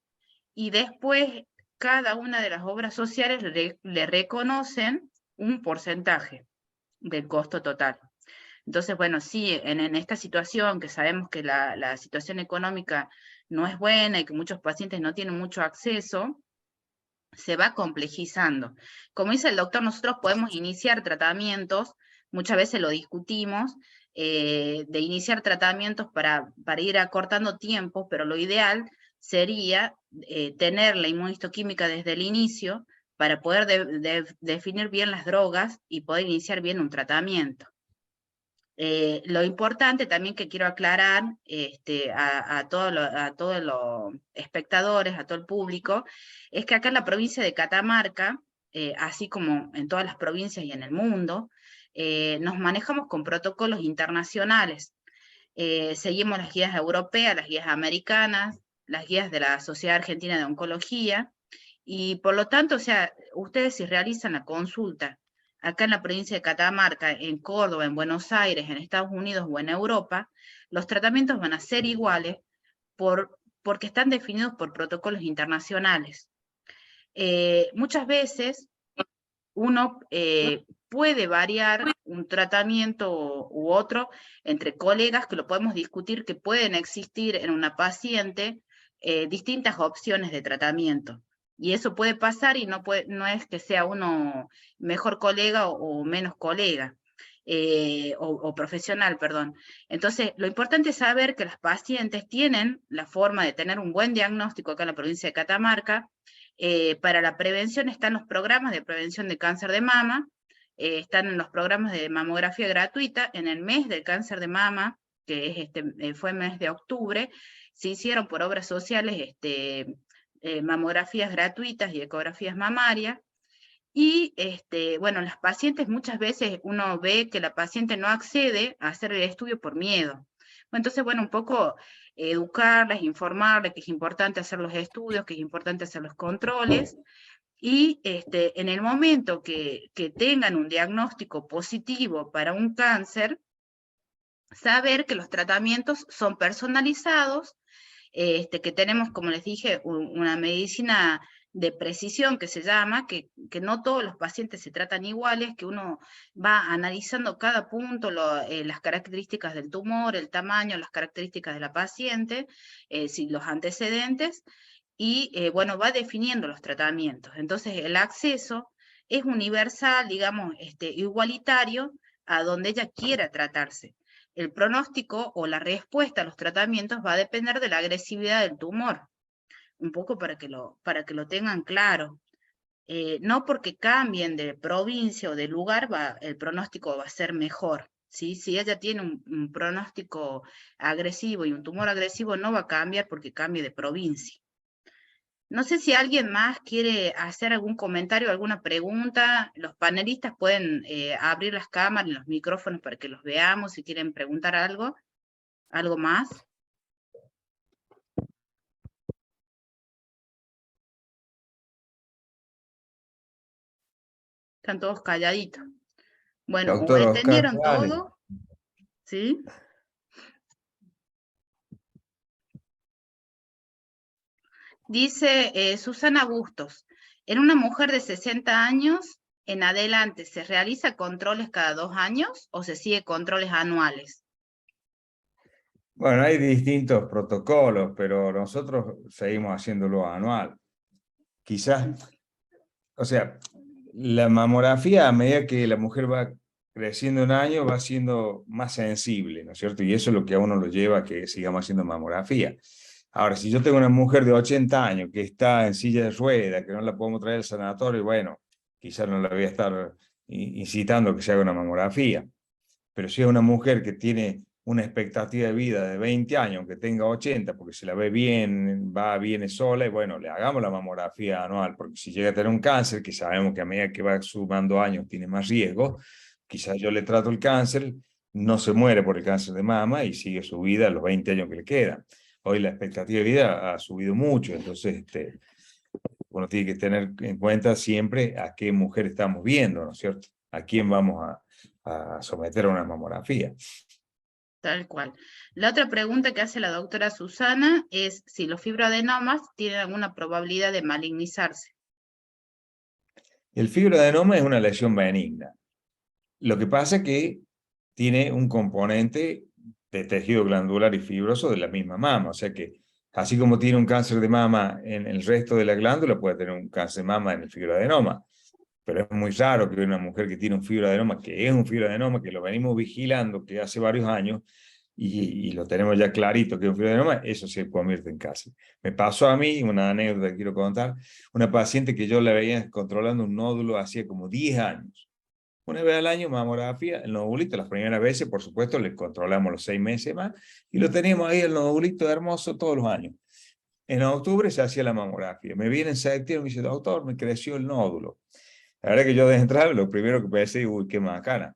y después cada una de las obras sociales le reconocen un porcentaje del costo total. Entonces, bueno, sí, en esta situación que sabemos que la situación económica no es buena y que muchos pacientes no tienen mucho acceso, se va complejizando. Como dice el doctor, nosotros podemos iniciar tratamientos, muchas veces lo discutimos, de iniciar tratamientos para ir acortando tiempos, pero lo ideal sería tener la inmunohistoquímica desde el inicio para poder definir bien las drogas y poder iniciar bien un tratamiento. Lo importante también que quiero aclarar a todos los espectadores, a todo el público, es que acá en la provincia de Catamarca, así como en todas las provincias y en el mundo, nos manejamos con protocolos internacionales. Seguimos las guías europeas, las guías americanas, las guías de la Sociedad Argentina de Oncología, y por lo tanto, o sea, ustedes si realizan la consulta acá en la provincia de Catamarca, en Córdoba, en Buenos Aires, en Estados Unidos o en Europa, los tratamientos van a ser iguales porque están definidos por protocolos internacionales. Muchas veces uno puede variar un tratamiento u otro entre colegas, que lo podemos discutir, que pueden existir en una paciente distintas opciones de tratamiento. Y eso puede pasar y no es que sea uno mejor colega o menos colega, o profesional, perdón. Entonces, lo importante es saber que las pacientes tienen la forma de tener un buen diagnóstico acá en la provincia de Catamarca. Para la prevención están los programas de prevención de cáncer de mama, están en los programas de mamografía gratuita. En el mes del cáncer de mama, que es fue el mes de octubre, se hicieron por obras sociales mamografías gratuitas y ecografías mamarias. Y bueno, las pacientes muchas veces uno ve que la paciente no accede a hacer el estudio por miedo. Entonces, bueno, un poco educarles, informarles que es importante hacer los estudios, que es importante hacer los controles, Y en el momento que tengan un diagnóstico positivo para un cáncer, saber que los tratamientos son personalizados, que tenemos, como les dije, una medicina de precisión que se llama, que no todos los pacientes se tratan iguales, que uno va analizando cada punto, las características del tumor, el tamaño, las características de la paciente, los antecedentes, y bueno, va definiendo los tratamientos. Entonces el acceso es universal, digamos, igualitario a donde ella quiera tratarse. El pronóstico o la respuesta a los tratamientos va a depender de la agresividad del tumor, un poco para que lo tengan claro. No porque cambien de provincia o de lugar, el pronóstico va a ser mejor. ¿Sí? Si ella tiene un pronóstico agresivo y un tumor agresivo, no va a cambiar porque cambie de provincia. No sé si alguien más quiere hacer algún comentario, alguna pregunta. Los panelistas pueden abrir las cámaras y los micrófonos para que los veamos si quieren preguntar algo. ¿Algo más? Están todos calladitos. Bueno, o Doctor Oscar, entendieron todo, ¿sí? Dice Susana Bustos, en una mujer de 60 años en adelante, ¿se realiza controles cada 2 años o se sigue controles anuales? bueno, hay distintos protocolos, pero nosotros seguimos haciéndolo anual. Quizás, o sea, la mamografía a medida que la mujer va creciendo un año va siendo más sensible, ¿no es cierto? Y eso es lo que a uno lo lleva a que sigamos haciendo mamografía. Ahora, si yo tengo una mujer de 80 años que está en silla de ruedas, que no la podemos traer al sanatorio, bueno, quizás no la voy a estar incitando a que se haga una mamografía. Pero si es una mujer que tiene una expectativa de vida de 20 años, aunque tenga 80, porque se la ve bien, viene sola, y bueno, le hagamos la mamografía anual, porque si llega a tener un cáncer, que sabemos que a medida que va sumando años tiene más riesgo, quizás yo le trato el cáncer, no se muere por el cáncer de mama y sigue su vida a los 20 años que le quedan. Hoy la expectativa de vida ha subido mucho, entonces uno tiene que tener en cuenta siempre a qué mujer estamos viendo, ¿no es cierto? A quién vamos a someter a una mamografía. Tal cual. La otra pregunta que hace la doctora Susana es si los fibroadenomas tienen alguna probabilidad de malignizarse. El fibroadenoma es una lesión benigna. Lo que pasa es que tiene un componente de tejido glandular y fibroso de la misma mama, o sea que así como tiene un cáncer de mama en el resto de la glándula, puede tener un cáncer de mama en el fibroadenoma. Pero es muy raro que una mujer que tiene un fibroadenoma, que es un fibroadenoma, que lo venimos vigilando, que hace varios años, y lo tenemos ya clarito que es un fibroadenoma, eso se convierte en cáncer. Me pasó a mí, una anécdota que quiero contar, una paciente que yo la veía controlando un nódulo hacía como 10 años. Una vez al año, mamografía, el nodulito, las primeras veces, por supuesto, le controlamos los 6 meses más, y lo teníamos ahí, el nodulito hermoso, todos los años. En octubre se hacía la mamografía. Me viene en septiembre y me dice, doctor, me creció el nódulo. La verdad que yo de entrada lo primero que pensé, uy, qué macana.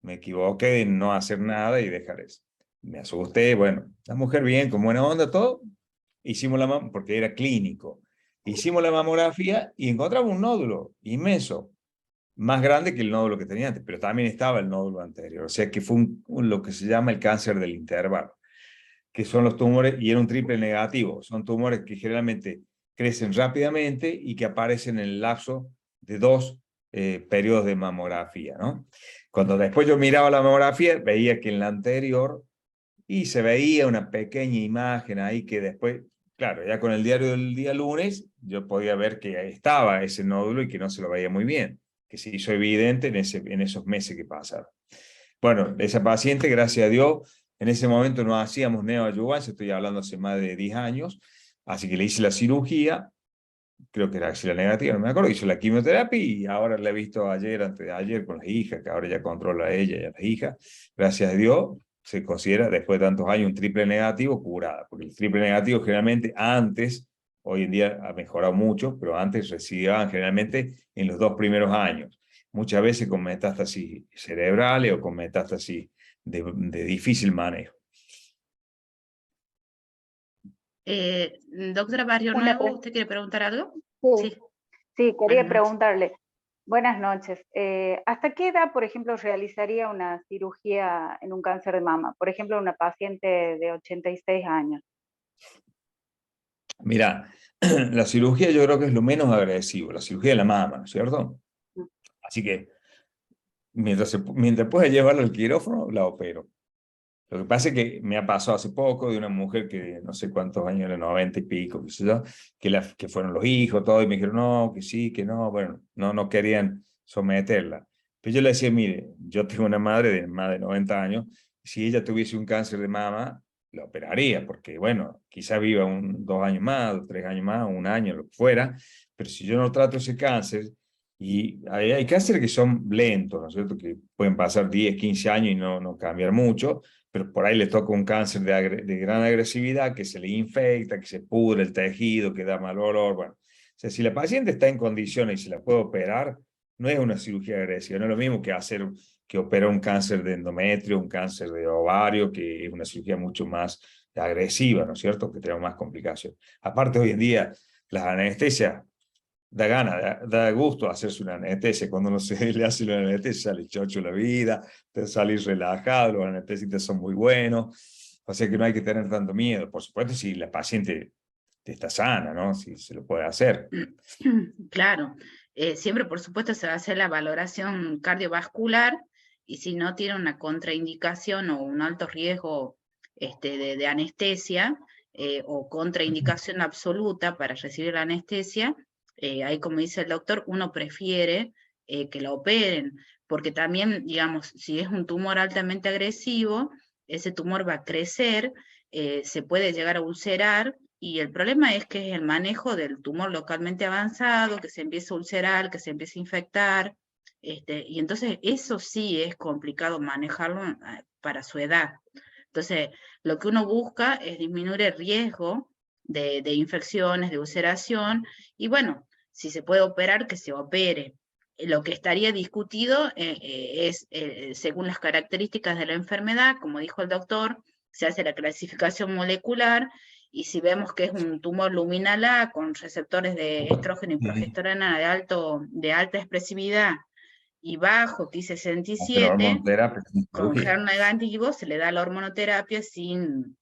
Me equivoqué de no hacer nada y dejar eso. Me asusté, bueno, la mujer bien, con buena onda, todo. Hicimos la porque era clínico. Hicimos la mamografía y encontramos un nódulo inmenso, más grande que el nódulo que tenía antes, pero también estaba el nódulo anterior. O sea que fue lo que se llama el cáncer del intervalo, que son los tumores, y era un triple negativo. Son tumores que generalmente crecen rápidamente y que aparecen en el lapso de 2 periodos de mamografía, ¿no? Cuando después yo miraba la mamografía, veía que en la anterior, y se veía una pequeña imagen ahí que después, claro, ya con el diario del día lunes, yo podía ver que ahí estaba ese nódulo y que no se lo veía muy bien, que se hizo evidente en esos meses que pasaron. Bueno, esa paciente, gracias a Dios, en ese momento no hacíamos neoadyuvancia, estoy hablando hace más de 10 años, así que le hice la cirugía, creo que era axila negativa, no me acuerdo, hizo la quimioterapia y ahora la he visto ayer, antes de ayer, con la hija, que ahora ya controla a ella y a la hija. Gracias a Dios, se considera, después de tantos años, un triple negativo curada, porque el triple negativo generalmente antes, hoy en día ha mejorado mucho, pero antes residían generalmente en los 2 primeros años, muchas veces con metástasis cerebrales o con metástasis de difícil manejo. Doctora Barrio Una Nuevo, pregunta. ¿usted quiere preguntar algo? Sí. Sí. Sí, quería Buenas noches. preguntarle, buenas noches, ¿hasta qué edad, por ejemplo, realizaría una cirugía en un cáncer de mama? Por ejemplo, una paciente de 86 años. Mira, la cirugía yo creo que es lo menos agresivo, la cirugía de la mama, ¿no es cierto? Así que mientras pueda llevarla al quirófano, la opero. Lo que pasa es que me ha pasado hace poco de una mujer que no sé cuántos años, era 90 y pico, qué sé yo, que fueron los hijos, todo, y me dijeron no, que sí, que no, bueno, no querían someterla. Pero yo le decía, mire, yo tengo una madre de más de 90 años, si ella tuviese un cáncer de mama, la operaría, porque bueno, quizá viva 2 años más, 3 años más, un año, lo que fuera, pero si yo no trato ese cáncer, y hay cánceres que son lentos, ¿no es cierto? Que pueden pasar 10, 15 años y no cambiar mucho, pero por ahí le toca un cáncer de gran agresividad, que se le infecta, que se pudre el tejido, que da mal olor. Bueno, o sea, si la paciente está en condiciones y se la puede operar, no es una cirugía agresiva, no es lo mismo que operar un cáncer de endometrio, un cáncer de ovario, que es una cirugía mucho más agresiva, ¿no es cierto? Que tenemos más complicaciones. Aparte, hoy en día, las anestesias da gana, da gusto hacerse una anestesia. Cuando uno se le hace una anestesia, sale chocho la vida, te salís relajado, los anestesistas son muy buenos, o sea que no hay que tener tanto miedo. Por supuesto, si la paciente está sana, ¿no? Si se lo puede hacer. Claro, siempre por supuesto se va a hacer la valoración cardiovascular y si no tiene una contraindicación o un alto riesgo de anestesia o contraindicación absoluta para recibir la anestesia, ahí como dice el doctor, uno prefiere que la operen, porque también, digamos, si es un tumor altamente agresivo, ese tumor va a crecer, se puede llegar a ulcerar, y el problema es que es el manejo del tumor localmente avanzado, que se empieza a ulcerar, que se empieza a infectar, y entonces eso sí es complicado manejarlo para su edad. Entonces, lo que uno busca es disminuir el riesgo de infecciones, de ulceración, y bueno, si se puede operar, que se opere. Lo que estaría discutido es, según las características de la enfermedad, como dijo el doctor, se hace la clasificación molecular, y si vemos que es un tumor luminal A con receptores de estrógeno y progesterona de alta expresividad y bajo Hacer Ki-67, hormonoterapia, con cirugía. HER negativo se le da la hormonoterapia sin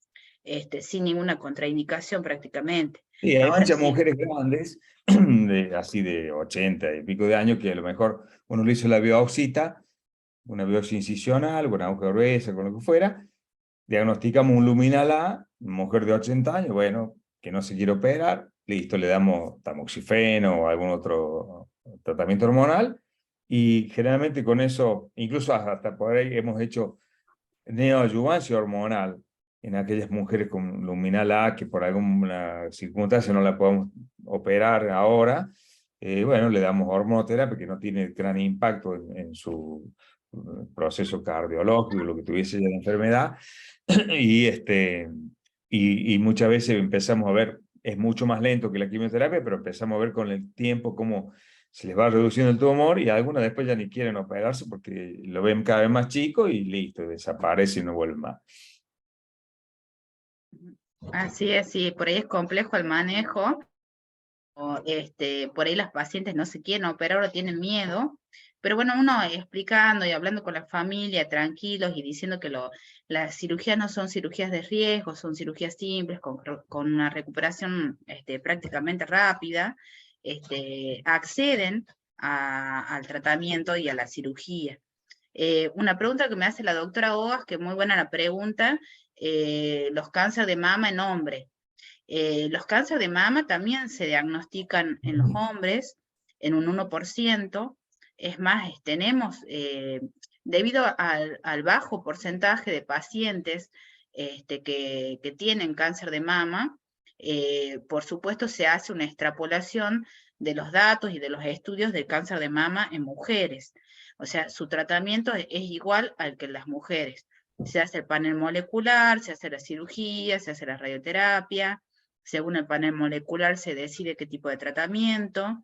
ninguna contraindicación prácticamente. Sí, hay Ahora muchas sí, mujeres grandes, así de 80 y pico de años, que a lo mejor uno le hizo la biopsia, una biopsia incisional, una aguja gruesa, con lo que fuera, diagnosticamos un luminal A, mujer de 80 años, bueno, que no se quiere operar, listo, le damos tamoxifeno o algún otro tratamiento hormonal, y generalmente con eso, incluso hasta por ahí hemos hecho neoadyuvancia hormonal en aquellas mujeres con luminal A que por alguna circunstancia no la podemos operar ahora. Bueno, le damos hormonoterapia que no tiene gran impacto en su proceso cardiológico, lo que tuviese ya la enfermedad, y, y muchas veces empezamos a ver, es mucho más lento que la quimioterapia, pero empezamos a ver con el tiempo cómo se les va reduciendo el tumor y algunas después ya ni quieren operarse porque lo ven cada vez más chico y listo, desaparece y no vuelve más. así es, sí, por ahí es complejo el manejo, o por ahí las pacientes no se quieren operar o tienen miedo, pero bueno, uno explicando y hablando con la familia, tranquilos y diciendo que las cirugías no son cirugías de riesgo, son cirugías simples, con una recuperación prácticamente rápida, acceden al tratamiento y a la cirugía. Una pregunta que me hace la doctora Ogas, que muy buena la pregunta, los cánceres de mama en hombres. Los cánceres de mama también se diagnostican en los hombres en un 1%. Es más, tenemos, debido al bajo porcentaje de pacientes que tienen cáncer de mama, por supuesto se hace una extrapolación de los datos y de los estudios del cáncer de mama en mujeres. O sea, su tratamiento es igual al que en las mujeres. Se hace el panel molecular, se hace la cirugía, se hace la radioterapia. Según el panel molecular se decide qué tipo de tratamiento.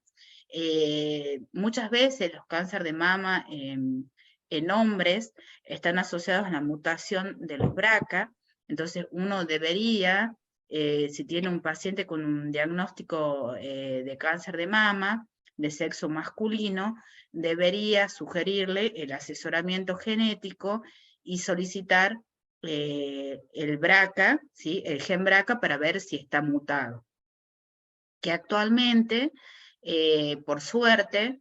Muchas veces los cánceres de mama en hombres están asociados a la mutación de los BRCA, entonces uno debería, si tiene un paciente con un diagnóstico de cáncer de mama, de sexo masculino, debería sugerirle el asesoramiento genético y solicitar el BRCA, ¿sí? El gen BRCA, para ver si está mutado. Que actualmente, por suerte,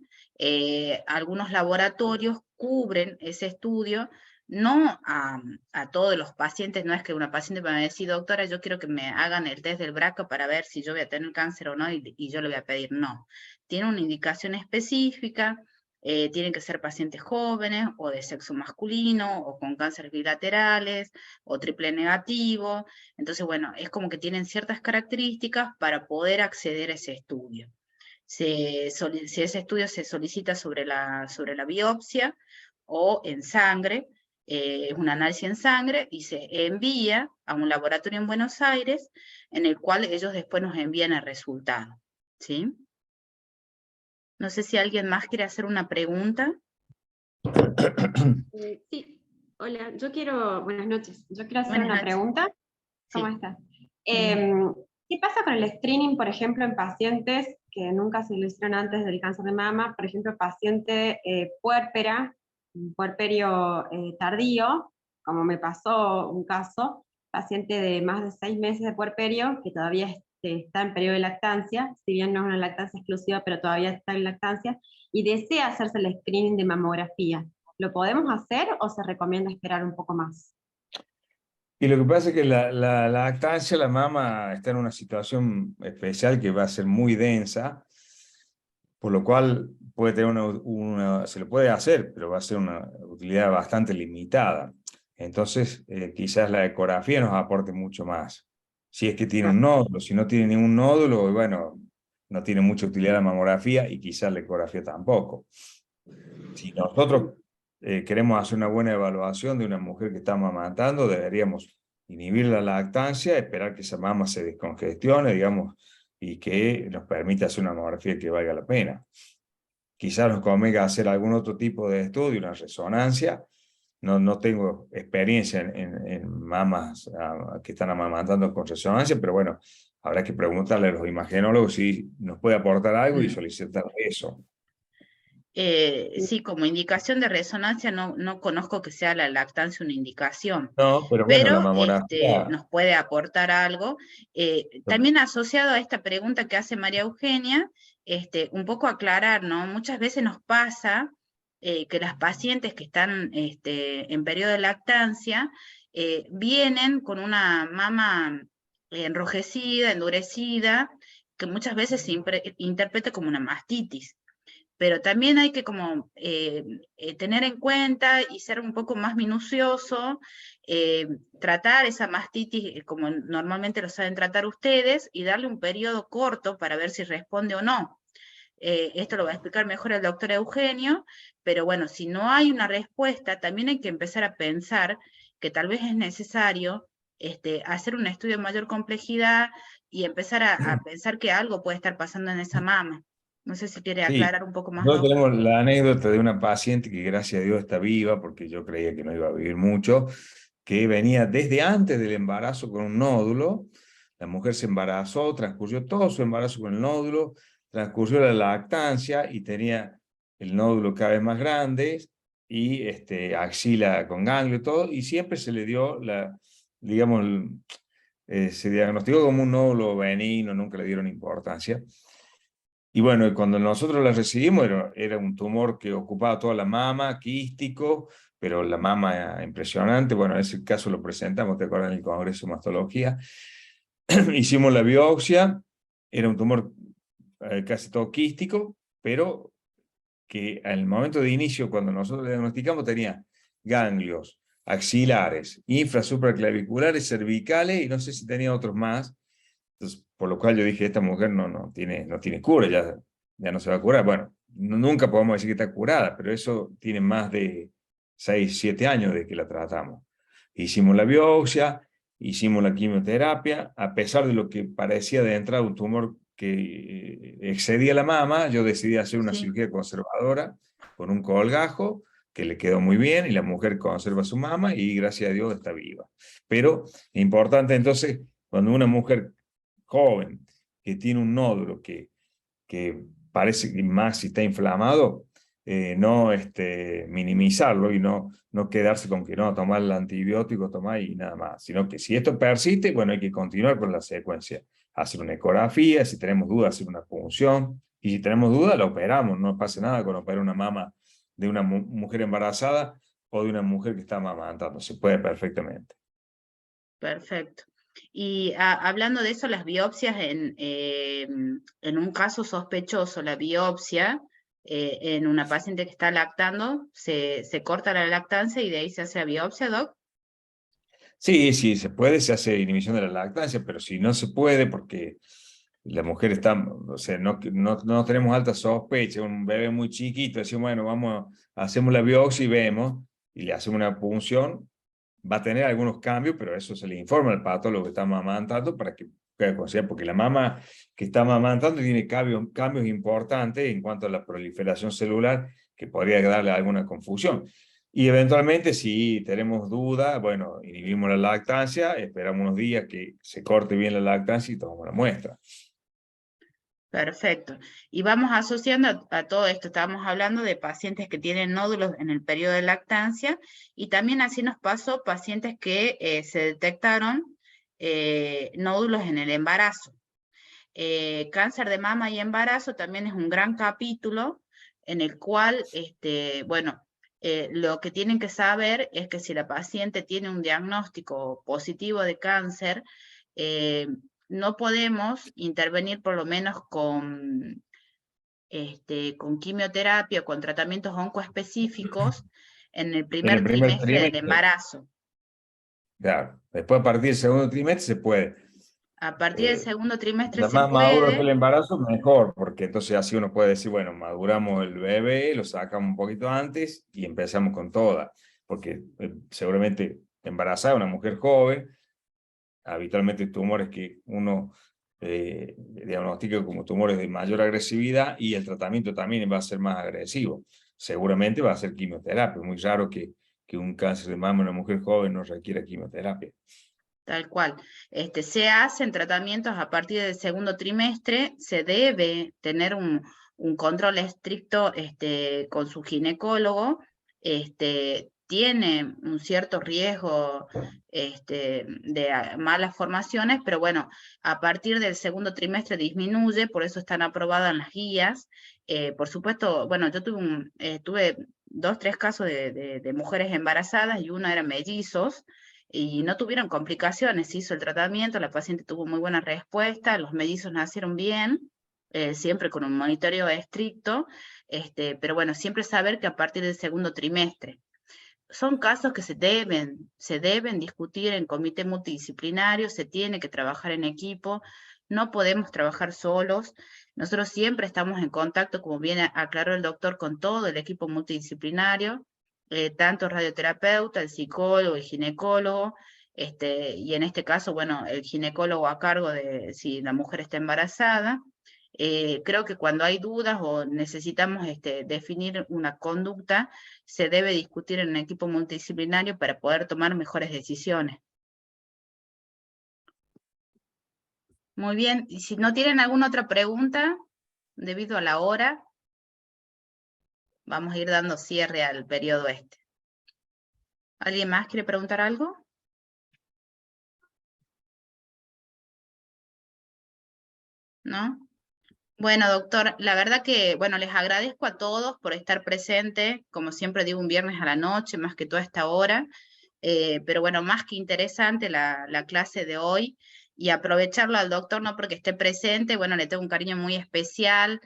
algunos laboratorios cubren ese estudio, no a todos los pacientes. No es que una paciente me va a decir, doctora, yo quiero que me hagan el test del BRCA para ver si yo voy a tener cáncer o no, y yo le voy a pedir. No, tiene una indicación específica. Tienen que ser pacientes jóvenes, o de sexo masculino, o con cánceres bilaterales, o triple negativo. Entonces, bueno, es como que tienen ciertas características para poder acceder a ese estudio. Si ese estudio se solicita sobre la biopsia o en sangre, es un análisis en sangre, y se envía a un laboratorio en Buenos Aires, en el cual ellos después nos envían el resultado, ¿sí? No sé si alguien más quiere hacer una pregunta. Sí, hola, buenas noches, yo quiero hacer Buenas una noches. pregunta. ¿Cómo Sí. estás? ¿Qué pasa con el screening, por ejemplo, en pacientes que nunca se lo hicieron antes del cáncer de mama? Por ejemplo, paciente puérpera, un puerperio tardío, como me pasó un caso, paciente de más de 6 meses de puerperio, que todavía está en periodo de lactancia, si bien no es una lactancia exclusiva, pero todavía está en lactancia, y desea hacerse el screening de mamografía. ¿Lo podemos hacer o se recomienda esperar un poco más? Y lo que pasa es que la lactancia, la mama está en una situación especial que va a ser muy densa, por lo cual puede tener se lo puede hacer, pero va a ser una utilidad bastante limitada. Entonces, quizás la ecografía nos aporte mucho más. Si es que tiene un nódulo, si no tiene ningún nódulo, bueno, no tiene mucha utilidad la mamografía, y quizás la ecografía tampoco. Si nosotros queremos hacer una buena evaluación de una mujer que está amamantando, deberíamos inhibir la lactancia, esperar que esa mama se descongestione, digamos, y que nos permita hacer una mamografía que valga la pena. Quizás nos convenga hacer algún otro tipo de estudio, una resonancia. No tengo experiencia en mamas que están amamantando con resonancia, pero bueno, habrá que preguntarle a los imagenólogos si nos puede aportar algo y solicitar eso. Sí, como indicación de resonancia no conozco que sea la lactancia una indicación, No, pero bueno, la pero mamografía. nos puede aportar algo. También asociado a esta pregunta que hace María Eugenia, un poco aclarar, ¿no? Muchas veces nos pasa que las pacientes que están en periodo de lactancia vienen con una mama enrojecida, endurecida, que muchas veces se interpreta como una mastitis. Pero también hay que como tener en cuenta y ser un poco más minucioso, tratar esa mastitis como normalmente lo saben tratar ustedes, y darle un periodo corto para ver si responde o no. Esto lo va a explicar mejor el doctor Eugenio, pero bueno, si no hay una respuesta, también hay que empezar a pensar que tal vez es necesario hacer un estudio de mayor complejidad, y empezar a pensar que algo puede estar pasando en esa mama. No sé si quiere Sí, aclarar un poco más, nosotros doctor. tenemos la anécdota de una paciente que gracias a Dios está viva, porque yo creía que no iba a vivir mucho, que venía desde antes del embarazo con un nódulo. La mujer se embarazó, transcurrió todo su embarazo con el nódulo, transcurrió la lactancia y tenía el nódulo cada vez más grande, y axila con ganglio y todo, y siempre se le dio digamos, se diagnosticó como un nódulo benigno, nunca le dieron importancia. Y bueno, cuando nosotros la recibimos era un tumor que ocupaba toda la mama, quístico, pero la mama impresionante. Bueno, ese caso lo presentamos, ¿te acuerdas? En el Congreso de Mastología. Hicimos la biopsia, era un tumor casi todo quístico, pero que al momento de inicio, cuando nosotros le diagnosticamos, tenía ganglios axilares, infrasupraclaviculares, cervicales, y no sé si tenía otros más. Entonces, por lo cual yo dije, esta mujer no tiene cura, ya no se va a curar. Bueno, nunca podemos decir que está curada, pero eso tiene más de 6, 7 años de que la tratamos. Hicimos la biopsia, hicimos la quimioterapia, a pesar de lo que parecía de entrada un tumor que excedía la mama, yo decidí hacer una cirugía conservadora con un colgajo, que le quedó muy bien, y la mujer conserva su mama y gracias a Dios está viva. Pero importante entonces, cuando una mujer joven que tiene un nódulo que parece que más si está inflamado, no minimizarlo y no quedarse con que no, tomar el antibiótico, tomar y nada más, sino que si esto persiste, bueno, hay que continuar con la secuencia, hacer una ecografía, si tenemos dudas, hacer una punción, y si tenemos dudas, la operamos, no pasa nada con operar una mama de una mujer embarazada o de una mujer que está amamantando, se puede perfectamente. Perfecto. Y hablando de eso, las biopsias en un caso sospechoso, la biopsia en una paciente que está lactando, se corta la lactancia y de ahí se hace la biopsia, Doc. Sí, sí, se puede, se hace inhibición de la lactancia, pero si no se puede porque la mujer está, o sea, no tenemos alta sospecha, un bebé muy chiquito, decimos, bueno, hacemos la biopsia y vemos, y le hacemos una punción, va a tener algunos cambios, pero eso se le informa al patólogo que está amamantando para que pueda considerar, porque la mama que está amamantando tiene cambios importantes en cuanto a la proliferación celular que podría darle alguna confusión. Y eventualmente, si tenemos duda, bueno, inhibimos la lactancia, esperamos unos días que se corte bien la lactancia y tomamos la muestra. Perfecto. Y vamos asociando a todo esto, estábamos hablando de pacientes que tienen nódulos en el periodo de lactancia, y también así nos pasó pacientes que se detectaron nódulos en el embarazo. Cáncer de mama y embarazo también es un gran capítulo en el cual, bueno, lo que tienen que saber es que si la paciente tiene un diagnóstico positivo de cáncer, no podemos intervenir por lo menos con quimioterapia o con tratamientos oncoespecíficos en el primer trimestre del embarazo. Claro, después a partir del segundo trimestre se puede. A partir del segundo trimestre Mientras se más maduro es puede. el embarazo, mejor, porque entonces así uno puede decir, bueno, maduramos el bebé, lo sacamos un poquito antes y empezamos con toda, porque seguramente embarazada una mujer joven, habitualmente tumores que uno diagnostica como tumores de mayor agresividad y el tratamiento también va a ser más agresivo. Seguramente va a ser quimioterapia, muy raro que un cáncer de mama en una mujer joven no requiera quimioterapia. Tal cual. Se hacen tratamientos a partir del segundo trimestre, se debe tener un control estricto con su ginecólogo, tiene un cierto riesgo de malas formaciones, pero bueno, a partir del segundo trimestre disminuye, por eso están aprobadas las guías. Por supuesto, bueno, yo tuve 2, 3 casos de mujeres embarazadas y uno era mellizos, y no tuvieron complicaciones, se hizo el tratamiento, la paciente tuvo muy buena respuesta, los mellizos nacieron bien, siempre con un monitoreo estricto, pero bueno, siempre saber que a partir del segundo trimestre. Son casos que se deben discutir en comité multidisciplinario, se tiene que trabajar en equipo, no podemos trabajar solos. Nosotros siempre estamos en contacto, como bien aclaró el doctor, con todo el equipo multidisciplinario, tanto radioterapeuta, el psicólogo, el ginecólogo, y en este caso, bueno, el ginecólogo a cargo de si la mujer está embarazada. Creo que cuando hay dudas o necesitamos definir una conducta, se debe discutir en un equipo multidisciplinario para poder tomar mejores decisiones. Muy bien, y si no tienen alguna otra pregunta, debido a la hora, vamos a ir dando cierre al periodo este. ¿Alguien más quiere preguntar algo? ¿No? Bueno, doctor, la verdad que, bueno, les agradezco a todos por estar presentes, como siempre digo, un viernes a la noche, más que toda esta hora, pero bueno, más que interesante la clase de hoy, y aprovecharlo al doctor, no porque esté presente, bueno, le tengo un cariño muy especial,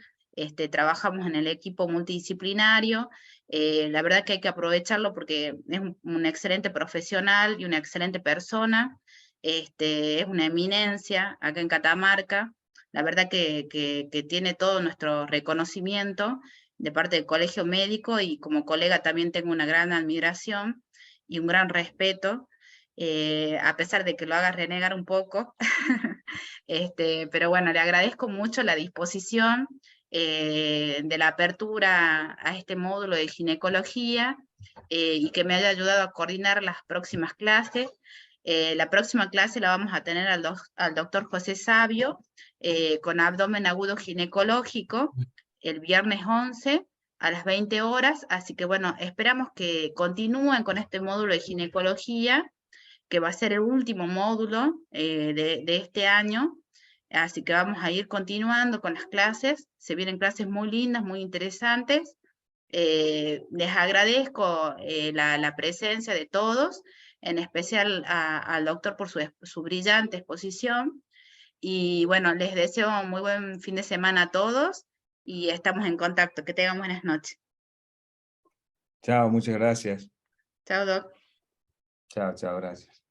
trabajamos en el equipo multidisciplinario, la verdad que hay que aprovecharlo porque es un excelente profesional y una excelente persona, es una eminencia acá en Catamarca. La verdad que tiene todo nuestro reconocimiento de parte del Colegio Médico, y como colega también tengo una gran admiración y un gran respeto, a pesar de que lo haga renegar un poco. Pero bueno, le agradezco mucho la disposición de la apertura a este módulo de ginecología, y que me haya ayudado a coordinar las próximas clases. La próxima clase la vamos a tener al doctor José Sabio, con abdomen agudo ginecológico, el viernes 11 a las 20 horas, así que bueno, esperamos que continúen con este módulo de ginecología, que va a ser el último módulo de este año, así que vamos a ir continuando con las clases, se vienen clases muy lindas, muy interesantes. Les agradezco la presencia de todos, en especial al doctor por su brillante exposición, y bueno, les deseo un muy buen fin de semana a todos, y estamos en contacto, que tengan buenas noches. Chao, muchas gracias. Chao, doc. Chao, chao, gracias.